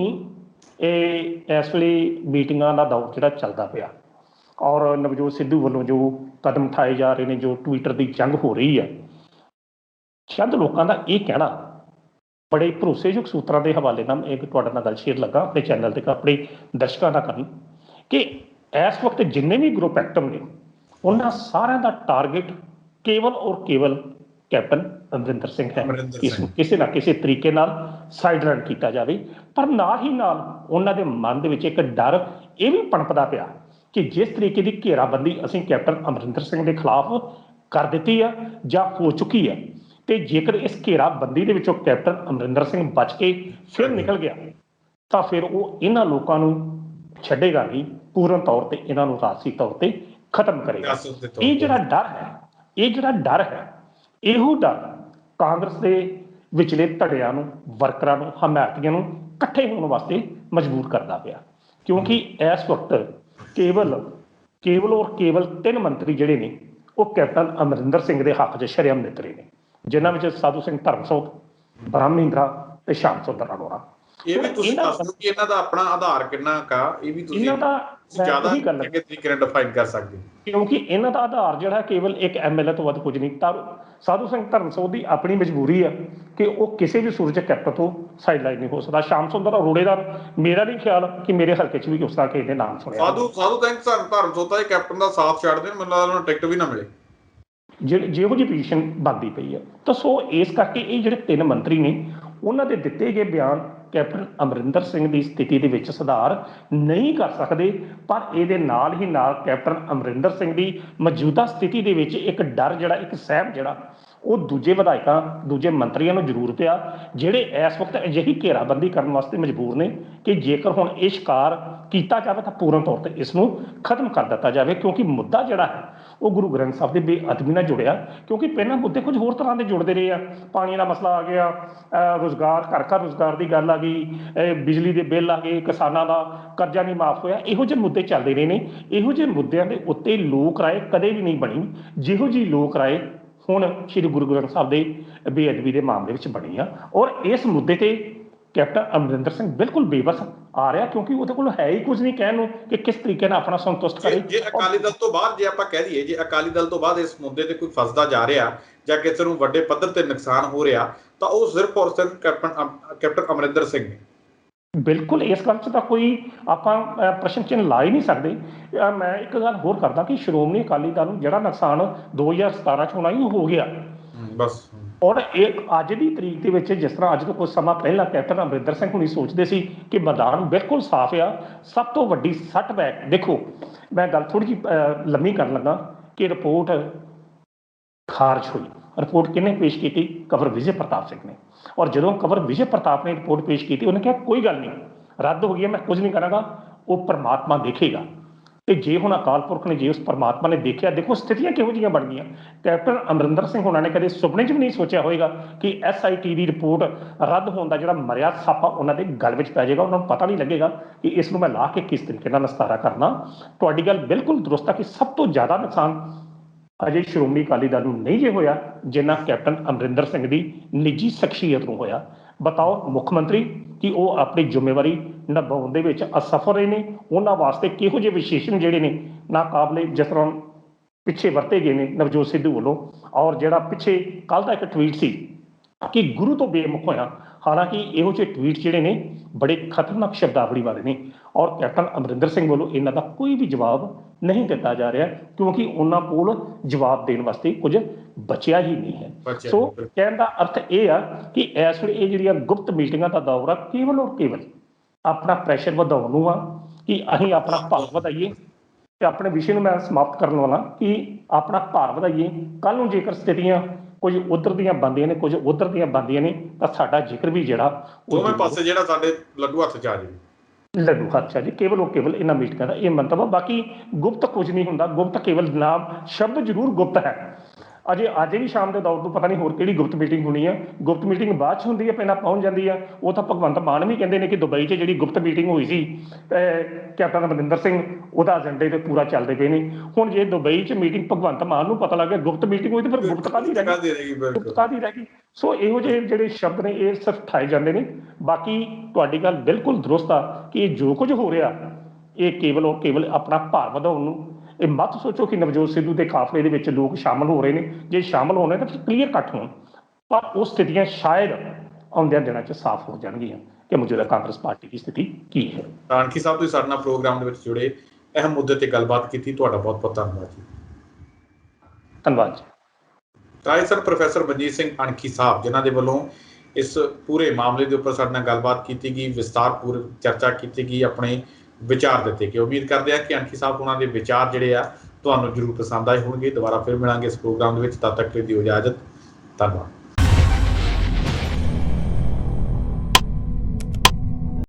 ਇਸ ਵੇਲੇ ਮੀਟਿੰਗਾਂ ਦਾ ਦੌਰ ਜਿਹੜਾ ਚੱਲਦਾ ਪਿਆ ਔਰ ਨਵਜੋਤ ਸਿੱਧੂ ਵੱਲੋਂ ਜੋ ਕਦਮ ਉਠਾਏ ਜਾ ਰਹੇ ਨੇ, ਜੋ ਟਵਿੱਟਰ ਦੀ ਜੰਗ ਹੋ ਰਹੀ ਹੈ, ਸ਼ਾਇਦ ਲੋਕਾਂ ਦਾ ਇਹ ਕਹਿਣਾ ਬੜੇ ਭਰੋਸੇਯੋਗ ਸੂਤਰਾਂ ਦੇ ਹਵਾਲੇ ਨਾਲ ਇੱਕ ਤੁਹਾਡੇ ਨਾਲ ਗੱਲ ਸ਼ੇਅਰ ਲੱਗਾ ਆਪਣੇ ਚੈਨਲ ਤੇ ਆਪਣੇ ਦਰਸ਼ਕਾਂ ਦਾ ਕਰਨ ਕਿ ਇਸ ਵਕਤ ਜਿੰਨੇ ਵੀ ਗਰੁੱਪ ਐਕਟਿਵ ਨੇ ਉਹਨਾਂ ਸਾਰਿਆਂ ਦਾ ਟਾਰਗੇਟ ਕੇਵਲ ਔਰ ਕੇਵਲ ਕੈਪਟਨ ਅਮਰਿੰਦਰ ਸਿੰਘ ਹੈ। ਇਸ ਨੂੰ ਕਿਸੇ ਨਾ ਕਿਸੇ ਤਰੀਕੇ ਨਾਲ ਸਾਈਡ ਰਨ ਕੀਤਾ ਜਾਵੇ, ਪਰ ਨਾਲ ਹੀ ਨਾਲ ਉਹਨਾਂ ਦੇ ਮਨ ਦੇ ਵਿੱਚ ਇੱਕ ਡਰ ਇਹ ਵੀ ਪਣਪਦਾ ਪਿਆ ਕਿ ਜਿਸ ਤਰੀਕੇ ਦੀ ਘੇਰਾਬੰਦੀ ਅਸੀਂ ਕੈਪਟਨ ਅਮਰਿੰਦਰ ਸਿੰਘ ਦੇ ਖਿਲਾਫ ਕਰ ਦਿੱਤੀ ਆ ਜਾਂ ਹੋ ਚੁੱਕੀ ਹੈ, ਤੇ ਜੇਕਰ ਇਸ ਘੇਰਾਬੰਦੀ ਦੇ ਵਿੱਚੋਂ ਕੈਪਟਨ ਅਮਰਿੰਦਰ ਸਿੰਘ ਬਚ ਕੇ ਫਿਰ ਨਿਕਲ ਗਿਆ ਤਾਂ ਫਿਰ ਉਹ ਇਹਨਾਂ ਲੋਕਾਂ ਨੂੰ ਛੱਡੇਗਾ ਨਹੀਂ, ਪੂਰਨ ਤੌਰ ਤੇ ਇਹਨਾਂ ਨੂੰ ਰਾਜਸੀ ਤੌਰ ਤੇ ਖਤਮ ਕਰੇਗਾ। ਇਹ ਜਿਹੜਾ ਡਰ ਹੈ ਇਹੋ ਡਰ ਕਾਂਗਰਸ ਦੇ ਵਿਚਲੇ ਧੜਿਆਂ ਨੂੰ, ਵਰਕਰਾਂ ਨੂੰ, ਹਮਾਇਤੀਆਂ ਨੂੰ ਇਕੱਠੇ ਹੋਣ ਵਾਸਤੇ ਮਜਬੂਰ ਕਰਦਾ ਪਿਆ, ਕਿਉਂਕਿ ਇਸ ਵਕਤ ਕੇਵਲ ਔਰ ਕੇਵਲ 3 ਮੰਤਰੀ ਜਿਹੜੇ ਨੇ ਉਹ ਕੈਪਟਨ ਅਮਰਿੰਦਰ ਸਿੰਘ ਦੇ ਹੱਕ 'ਚ ਸ਼ਰੇਆਮ ਨਿਤਰੇ ਨੇ, ਜਿਨ੍ਹਾਂ ਵਿੱਚ ਸਾਧੂ ਸਿੰਘ ਧਰਮਸੋਤ, ਬ੍ਰਹਮ ਮਹਿੰਦਰਾ ਤੇ ਸ਼ਾਮ ਸੁੰਦਰ ਅਰੋੜਾ। ਇਹ ਵੀ ਤੁਸੀਂ ਦੱਸ ਦਿਓ ਕਿ ਇਹਨਾਂ ਦਾ ਆਪਣਾ ਆਧਾਰ ਕਿੰਨਾ ਕਾ, ਇਹ ਵੀ ਤੁਸੀਂ ਜ਼ਿਆਦਾ ਚੰਗੇ ਤਰੀਕੇ ਨਾਲ ਡਿਫਾਈਨ ਕਰ ਸਕਦੇ ਹੋ, ਕਿਉਂਕਿ ਇਹਨਾਂ ਦਾ ਆਧਾਰ ਜਿਹੜਾ ਕੇਵਲ ਇੱਕ MLA ਤੋਂ ਵੱਧ ਕੁਝ ਨਹੀਂ। ਤਾਂ ਸਾਧੂ ਸਿੰਘ ਧਰਮਸੋਤ ਦੀ ਆਪਣੀ ਮਜਬੂਰੀ ਹੈ ਕਿ ਉਹ ਕਿਸੇ ਵੀ ਸੂਰਜ ਕੈਪਟਨ ਤੋਂ ਸਾਈਡ ਲਾਈਨ ਨਹੀਂ ਹੋ ਸਕਦਾ। ਸ਼ਾਮ ਸੁੰਦਰ ਅਰੋੜੇ ਦਾ ਮੇਰਾ ਨਹੀਂ ਖਿਆਲ ਕਿ ਮੇਰੇ ਹਲਕੇ 'ਚ ਵੀ ਉਸ ਤਰ੍ਹਾਂ ਕਿਸੇ ਨੇ ਨਾਮ ਸੁਣਿਆ। ਸਾਧੂ ਸਿੰਘ ਧਰਮਸੋਤ ਦੇ ਕੈਪਟਨ ਦਾ ਸਾਥ ਛੱਡ ਦੇਣ, ਮੈਨੂੰ ਲੱਗਦਾ ਉਹਨੂੰ ਟਿਕਟ ਵੀ ਨਾ ਮਿਲੇ, ਜਿਹੋ ਜਿਹੀ ਪੋਜੀਸ਼ਨ ਬਣਦੀ ਪਈ ਹੈ। ਤਾਂ ਸੋ ਇਸ ਕਰਕੇ ਇਹ ਜਿਹੜੇ 3 ਮੰਤਰੀ ਨੇ ਉਹਨਾਂ ਦੇ ਦਿੱਤੇ ਗਏ ਬਿਆਨ ਕੈਪਟਨ ਅਮਰਿੰਦਰ ਸਿੰਘ ਦੀ ਸਥਿਤੀ ਦੇ ਵਿੱਚ ਸੁਧਾਰ ਨਹੀਂ ਕਰ ਸਕਦੇ, ਪਰ ਇਹਦੇ ਨਾਲ ਹੀ ਨਾਲ ਕੈਪਟਨ ਅਮਰਿੰਦਰ ਸਿੰਘ ਦੀ ਮੌਜੂਦਾ ਸਥਿਤੀ ਦੇ ਵਿੱਚ ਇੱਕ ਡਰ ਜਿਹੜਾ, ਇੱਕ ਸਹਿਮ ਜਿਹੜਾ ਉਹ ਦੂਜੇ ਵਿਧਾਇਕਾਂ, ਦੂਜੇ ਮੰਤਰੀਆਂ ਨੂੰ ਜ਼ਰੂਰ ਪਿਆ, ਜਿਹੜੇ ਇਸ ਵਕਤ ਅਜਿਹੀ ਘੇਰਾਬੰਦੀ ਕਰਨ ਵਾਸਤੇ ਮਜਬੂਰ ਨੇ ਕਿ ਜੇਕਰ ਹੁਣ ਇਹ ਸ਼ਿਕਾਰ ਕੀਤਾ ਜਾਵੇ ਤਾਂ ਪੂਰਨ ਤੌਰ ਤੇ ਇਸ ਨੂੰ ਖਤਮ ਕਰ ਦਿੱਤਾ ਜਾਵੇ, ਕਿਉਂਕਿ ਮੁੱਦਾ ਜਿਹੜਾ ਹੈ ਉਹ ਗੁਰੂ ਗ੍ਰੰਥ ਸਾਹਿਬ ਦੇ ਬੇਅਦਬੀ ਨਾਲ ਜੁੜਿਆ, ਕਿਉਂਕਿ ਪਹਿਲਾਂ ਮੁੱਦੇ ਕੁਝ ਹੋਰ ਤਰ੍ਹਾਂ ਦੇ ਜੁੜਦੇ ਰਹੇ ਆ। ਪਾਣੀ ਦਾ ਮਸਲਾ ਆ ਗਿਆ, ਰੁਜ਼ਗਾਰ, ਘਰ ਰੁਜ਼ਗਾਰ ਦੀ ਗੱਲ ਆ ਗਈ, ਬਿਜਲੀ ਦੇ ਬਿੱਲ ਆ ਗਏ, ਕਿਸਾਨਾਂ ਦਾ ਕਰਜ਼ਾ ਨਹੀਂ ਮਾਫ ਹੋਇਆ, ਇਹੋ ਜਿਹੇ ਮੁੱਦੇ ਚੱਲਦੇ ਰਹੇ ਨੇ। ਇਹੋ ਜਿਹੇ ਮੁੱਦਿਆਂ ਦੇ ਉੱਤੇ ਲੋਕ ਰਾਏ ਕਦੇ ਵੀ ਨਹੀਂ ਬਣੀ ਜਿਹੋ ਜਿਹੀ ਲੋਕ ਰਾਏ ਹੁਣ ਸ਼੍ਰੀ ਗੁਰੂ ਗ੍ਰੰਥ ਸਾਹਿਬ ਦੇ ਬੇਅਦਬੀ ਦੇ ਮਾਮਲੇ ਵਿੱਚ ਬਣੀ ਆ। ਔਰ ਇਸ ਮੁੱਦੇ ਤੇ ਕੈਪਟਨ ਅਮਰਿੰਦਰ ਸਿੰਘ ਬਿਲਕੁਲ ਬੇਬਸ ਆ ਰਿਹਾ, ਕਿਉਂਕਿ ਉਹਦੇ ਕੋਲ ਹੈ ਹੀ ਕੁਝ ਨਹੀਂ ਕਹਿਣ ਨੂੰ ਕਿ ਕਿਸ ਤਰੀਕੇ ਨਾਲ ਆਪਣਾ ਸੰਤੁਸ਼ਟ ਕਰੇ। ਜੇ ਅਕਾਲੀ ਦਲ ਤੋਂ ਬਾਅਦ, ਜੇ ਆਪਾਂ ਕਹਿ ਦਈਏ, ਜੇ ਅਕਾਲੀ ਦਲ ਤੋਂ ਬਾਅਦ ਇਸ ਮੁੱਦੇ ਤੇ ਕੋਈ ਫਸਦਾ ਜਾ ਰਿਹਾ ਜਾਂ ਕਿਸੇ ਨੂੰ ਵੱਡੇ ਪੱਧਰ ਤੇ ਨੁਕਸਾਨ ਹੋ ਰਿਹਾ ਤਾਂ ਉਹ ਸਿਰਫ ਔਰ ਸਿਰਫ ਕੈਪਟਨ ਅਮਰਿੰਦਰ ਸਿੰਘ ਨੇ। ਬਿਲਕੁਲ, ਇਸ ਗੱਲ 'ਚ ਤਾਂ ਕੋਈ ਆਪਾਂ ਪ੍ਰਸ਼ਨ ਚਿੰਨ੍ਹ ਲਾ ਹੀ ਨਹੀਂ ਸਕਦੇ। ਮੈਂ ਇੱਕ ਗੱਲ ਹੋਰ ਕਰਦਾ ਕਿ ਸ਼੍ਰੋਮਣੀ ਅਕਾਲੀ ਦਲ ਨੂੰ ਜਿਹੜਾ ਨੁਕਸਾਨ 2017 'ਚ ਹੋਣਾ ਹੀ ਹੋ ਗਿਆ ਬਸ। ਔਰ ਇਹ ਅੱਜ ਦੀ ਤਰੀਕ ਦੇ ਵਿੱਚ, ਜਿਸ ਤਰ੍ਹਾਂ ਅੱਜ ਤੋਂ ਕੁਝ ਸਮਾਂ ਪਹਿਲਾਂ ਕੈਪਟਨ ਅਮਰਿੰਦਰ ਸਿੰਘ ਹੁਣੀ ਸੋਚਦੇ ਸੀ ਕਿ ਮੈਦਾਨ ਬਿਲਕੁਲ ਸਾਫ਼ ਆ, ਸਭ ਤੋਂ ਵੱਡੀ ਸੱਟਬੈਕ ਦੇਖੋ, ਮੈਂ ਗੱਲ ਥੋੜ੍ਹੀ ਜਿਹੀ ਲੰਮੀ ਕਰਨ ਲੱਗਾ ਕਿ ਰਿਪੋਰਟ ਖਾਰਜ ਹੋਈ। ਰਿਪੋਰਟ ਕਿਹਨੇ ਪੇਸ਼ ਕੀਤੀ? ਕੰਵਰ ਵਿਜੇ ਪ੍ਰਤਾਪ ਸਿੰਘ ਨੇ। ਔਰ ਜਦੋਂ ਕੰਵਰ ਵਿਜੇ ਪ੍ਰਤਾਪ ਨੇ ਰਿਪੋਰਟ ਪੇਸ਼ ਕੀਤੀ, ਉਹਨੇ ਕਿਹਾ ਕੋਈ ਗੱਲ ਨਹੀਂ, ਰੱਦ ਹੋ ਗਈ ਹੈ, ਮੈਂ ਕੁਝ ਨਹੀਂ ਕਰਾਂਗਾ, ਉਹ ਪਰਮਾਤਮਾ ਦੇਖੇਗਾ। ਤੇ ਜੇ ਹੁਣ ਅਕਾਲ ਪੁਰਖ ਨੇ, ਜੇ ਉਸ ਪਰਮਾਤਮਾ ਨੇ ਦੇਖਿਆ, ਦੇਖੋ ਸਥਿਤੀਆਂ ਕਿਹੋ ਜਿਹੀਆਂ ਬਣ ਗਈਆਂ। ਕੈਪਟਨ ਅਮਰਿੰਦਰ ਸਿੰਘ ਹੋਣਾ ਨੇ ਕਦੇ ਸੁਪਨੇ 'ਚ ਵੀ ਨਹੀਂ ਸੋਚਿਆ ਹੋਏਗਾ ਕਿ SIT ਦੀ ਰਿਪੋਰਟ ਰੱਦ ਹੋਣ ਦਾ ਜਿਹੜਾ ਮਰਿਆ ਸਾਪਾ ਉਹਨਾਂ ਦੇ ਗਲ ਵਿੱਚ ਪੈ ਜਾਏਗਾ। ਉਹਨਾਂ ਨੂੰ ਪਤਾ ਨਹੀਂ ਲੱਗੇਗਾ ਕਿ ਇਸ ਨੂੰ ਮੈਂ ਲਾ ਕੇ ਕਿਸ ਤਰੀਕੇ ਨਾਲ ਨਿਸਤਾਰਾ ਕਰਨਾ। ਤੁਹਾਡੀ ਗੱਲ ਬਿਲਕੁਲ ਦਰੁਸਤ ਹੈ ਕਿ ਸਭ ਤੋਂ ਜ਼ਿਆਦਾ ਨੁਕਸਾਨ ਅਜੇ ਸ਼੍ਰੋਮਣੀ ਅਕਾਲੀ ਦਲ ਨੂੰ ਨਹੀਂ ਜੇ ਹੋਇਆ ਜਿੰਨਾ ਕੈਪਟਨ ਅਮਰਿੰਦਰ ਸਿੰਘ ਦੀ ਨਿੱਜੀ ਸ਼ਖਸੀਅਤ ਨੂੰ ਹੋਇਆ। ਬਤਾਓ ਮੁੱਖ ਮੰਤਰੀ ਕਿ ਉਹ ਆਪਣੀ ਜ਼ਿੰਮੇਵਾਰੀ ਨਿਭਾਉਣ ਦੇ ਵਿੱਚ ਅਸਫਲ ਰਹੇ ਨੇ। ਉਹਨਾਂ ਵਾਸਤੇ ਕਿਹੋ ਜਿਹੇ ਵਿਸ਼ੇਸ਼ਣ ਜਿਹੜੇ ਨੇ ਨਾਕਾਬਲੇ, ਜਿਸ ਤਰ੍ਹਾਂ ਪਿੱਛੇ ਵਰਤੇ ਗਏ ਨੇ ਨਵਜੋਤ ਸਿੱਧੂ ਵੱਲੋਂ। ਔਰ ਜਿਹੜਾ ਪਿੱਛੇ ਕੱਲ੍ਹ ਦਾ ਇੱਕ ਟਵੀਟ ਸੀ ਕਿ ਗੁਰੂ ਤੋਂ ਬੇਮੁਖ ਹੋਇਆ, ਹਾਲਾਂਕਿ ਇਹੋ ਜਿਹੇ ਟਵੀਟ ਜਿਹੜੇ ਨੇ ਬੜੇ ਖਤਰਨਾਕ ਸ਼ਬਦਾਵਲੀ ਵਾਲੇ ਨੇ। ਔਰ ਕੈਪਟਨ ਅਮਰਿੰਦਰ ਸਿੰਘ ਵੱਲੋਂ ਇਹਨਾਂ ਦਾ ਕੋਈ ਵੀ ਜਵਾਬ ਨਹੀਂ ਦਿੱਤਾ ਜਾ ਰਿਹਾ, ਕਿਉਂਕਿ ਉਹਨਾਂ ਕੋਲ ਜਵਾਬ ਦੇਣ ਵਾਸਤੇ ਕੁਝ ਬਚਿਆ ਹੀ ਨਹੀਂ ਹੈ। ਸੋ ਕਹਿਣ ਦਾ ਅਰਥ ਇਹ ਆ ਕਿ ਇਸ ਵੇਲੇ ਇਹ ਜਿਹੜੀਆਂ ਗੁਪਤ ਮੀਟਿੰਗਾਂ ਦਾ ਦੌਰ ਆ, ਕੇਵਲ ਔਰ ਕੇਵਲ ਆਪਣਾ ਪ੍ਰੈਸ਼ਰ ਵਧਾਉਣ ਨੂੰ ਆ ਕਿ ਅਸੀਂ ਆਪਣਾ ਭਾਰ ਵਧਾਈਏ। ਤੇ ਆਪਣੇ ਵਿਸ਼ੇ ਨੂੰ ਮੈਂ ਸਮਾਪਤ ਕਰਨ ਵਾਲਾ ਕਿ ਆਪਣਾ ਭਾਰ ਵਧਾਈਏ। ਕੱਲ੍ਹ ਨੂੰ ਜੇਕਰ ਸਥਿਤੀਆਂ ਕੁਝ ਉੱਧਰ ਦੀਆਂ ਬਣਦੀਆਂ ਨੇ, ਕੁਝ ਉੱਧਰ ਦੀਆਂ ਬਣਦੀਆਂ ਨੇ, ਤਾਂ ਸਾਡਾ ਜ਼ਿਕਰ ਵੀ ਜਿਹੜਾ ਦੋਵੇਂ ਪਾਸੇ ਜਿਹੜਾ ਸਾਡੇ ਲੱਡੂ ਹੱਥ 'ਚ ਆ ਜਾਵੇ, ਲੱਡੂ ਹੱਥ 'ਚ ਆ ਜੇ। ਕੇਵਲ ਉਹ ਕੇਵਲ ਇਹਨਾਂ ਮੀਟਿੰਗਾਂ ਦਾ ਇਹ ਮੰਤਵ ਆ। ਬਾਕੀ ਗੁਪਤ ਕੁਝ ਨਹੀਂ ਹੁੰਦਾ। ਗੁਪਤ ਕੇਵਲ ਨਾਮ ਸ਼ਬਦ ਜ਼ਰੂਰ ਗੁਪਤ ਹੈ, ਅਜੇ ਅੱਜ ਵੀ ਸ਼ਾਮ ਦੇ ਦੌਰ ਤੋਂ ਪਤਾ ਨਹੀਂ ਹੋਰ ਕਿਹੜੀ ਗੁਪਤ ਮੀਟਿੰਗ ਹੋਣੀ ਆ। ਗੁਪਤ ਮੀਟਿੰਗ ਬਾਅਦ 'ਚ ਹੁੰਦੀ ਹੈ, ਪਹਿਲਾਂ ਪਹੁੰਚ ਜਾਂਦੀ ਆ। ਉਹ ਤਾਂ ਭਗਵੰਤ ਮਾਨ ਵੀ ਕਹਿੰਦੇ ਨੇ ਕਿ ਦੁਬਈ 'ਚ ਜਿਹੜੀ ਗੁਪਤ ਮੀਟਿੰਗ ਹੋਈ ਸੀ ਕੈਪਟਨ ਅਮਰਿੰਦਰ ਸਿੰਘ, ਉਹਦਾ ਏਜੰਡੇ ਤੇ ਪੂਰਾ ਚੱਲਦੇ ਪਏ ਨੇ। ਹੁਣ ਜੇ ਦੁਬਈ 'ਚ ਮੀਟਿੰਗ ਭਗਵੰਤ ਮਾਨ ਨੂੰ ਪਤਾ ਲੱਗ ਗਿਆ ਗੁਪਤ ਮੀਟਿੰਗ ਹੋਈ, ਤਾਂ ਫਿਰ ਗੁਪਤ ਕਾਹਦੀ ਰਹਿ ਗਈ, ਗੁਪਤ ਕਾਹਦੀ ਰਹਿ ਗਈ। ਸੋ ਇਹੋ ਜਿਹੇ ਜਿਹੜੇ ਸ਼ਬਦ ਨੇ ਇਹ ਸਿਰਫ ਠਾਏ ਜਾਂਦੇ ਨੇ। ਬਾਕੀ ਤੁਹਾਡੀ ਗੱਲ ਬਿਲਕੁਲ ਦਰੁਸਤ ਆ ਕਿ ਜੋ ਕੁਝ ਹੋ ਰਿਹਾ ਇਹ ਕੇਵਲ ਆਪਣਾ ਭਾਰ ਵਧਾਉਣ ਨੂੰ। ਇਹ ਮਤ ਸੋਚੋ ਕਿ ਨਵਜੋਤ ਸਿੱਧੂ ਦੇ ਕਾਫਲੇ ਦੇ ਵਿੱਚ ਲੋਕ ਸ਼ਾਮਲ ਹੋ ਰਹੇ ਨੇ। ਜੇ ਸ਼ਾਮਲ ਹੋਣੇ ਤਾਂ ਕਲੀਅਰ ਕੱਟ ਹੋਣ, ਪਰ ਉਹ ਸਥਿਤੀਆਂ ਸ਼ਾਇਦ ਆਉਂਦਿਆਂ ਦਿਨਾਂ 'ਚ ਸਾਫ਼ ਹੋ ਜਾਣਗੀਆਂ ਕਿ ਮੌਜੂਦਾ ਕਾਂਗਰਸ ਪਾਰਟੀ ਦੀ ਸਥਿਤੀ ਕੀ ਹੈ। ਕਾਨਕੀ ਸਾਹਿਬ, ਤੁਸੀਂ ਸਾਡੇ ਨਾਲ ਪ੍ਰੋਗਰਾਮ ਦੇ ਵਿੱਚ ਜੁੜੇ, ਅਹਿਮ ਮੁੱਦੇ ਤੇ ਗੱਲਬਾਤ ਕੀਤੀ, ਤੁਹਾਡਾ ਬਹੁਤ ਬਹੁਤ ਧੰਨਵਾਦ ਜੀ। ਧੰਨਵਾਦ ਜੀ। ਤਾਂ ਸਰ ਪ੍ਰੋਫੈਸਰ ਮਨਜੀਤ ਸਿੰਘ ਅਣਖੀ ਸਾਹਿਬ, ਜਿਨ੍ਹਾਂ ਦੇ ਵੱਲੋਂ ਇਸ ਪੂਰੇ ਮਾਮਲੇ ਦੇ ਉੱਪਰ ਸਾਡੇ ਨਾਲ ਗੱਲਬਾਤ ਕੀਤੀ ਗਈ, ਵਿਸਤਾਰਪੂਰਵਕ ਚਰਚਾ ਕੀਤੀ ਗਈ, ਆਪਣੇ ਵਿਚਾਰ ਦਿੱਤੇ ਗਏ। ਉਮੀਦ ਕਰਦੇ ਹਾਂ ਕਿ ਅਣਖੀ ਸਾਹਿਬ ਉਹਨਾਂ ਦੇ ਵਿਚਾਰ ਜਿਹੜੇ ਆ ਤੁਹਾਨੂੰ ਜ਼ਰੂਰ ਪਸੰਦ ਆਏ ਹੋਣਗੇ। ਦੁਬਾਰਾ ਫਿਰ ਮਿਲਾਂਗੇ ਇਸ ਪ੍ਰੋਗਰਾਮ ਦੇ ਵਿੱਚ, ਤਦ ਤੱਕ ਲਈ ਦਿਓ ਇਜਾਜ਼ਤ। ਧੰਨਵਾਦ।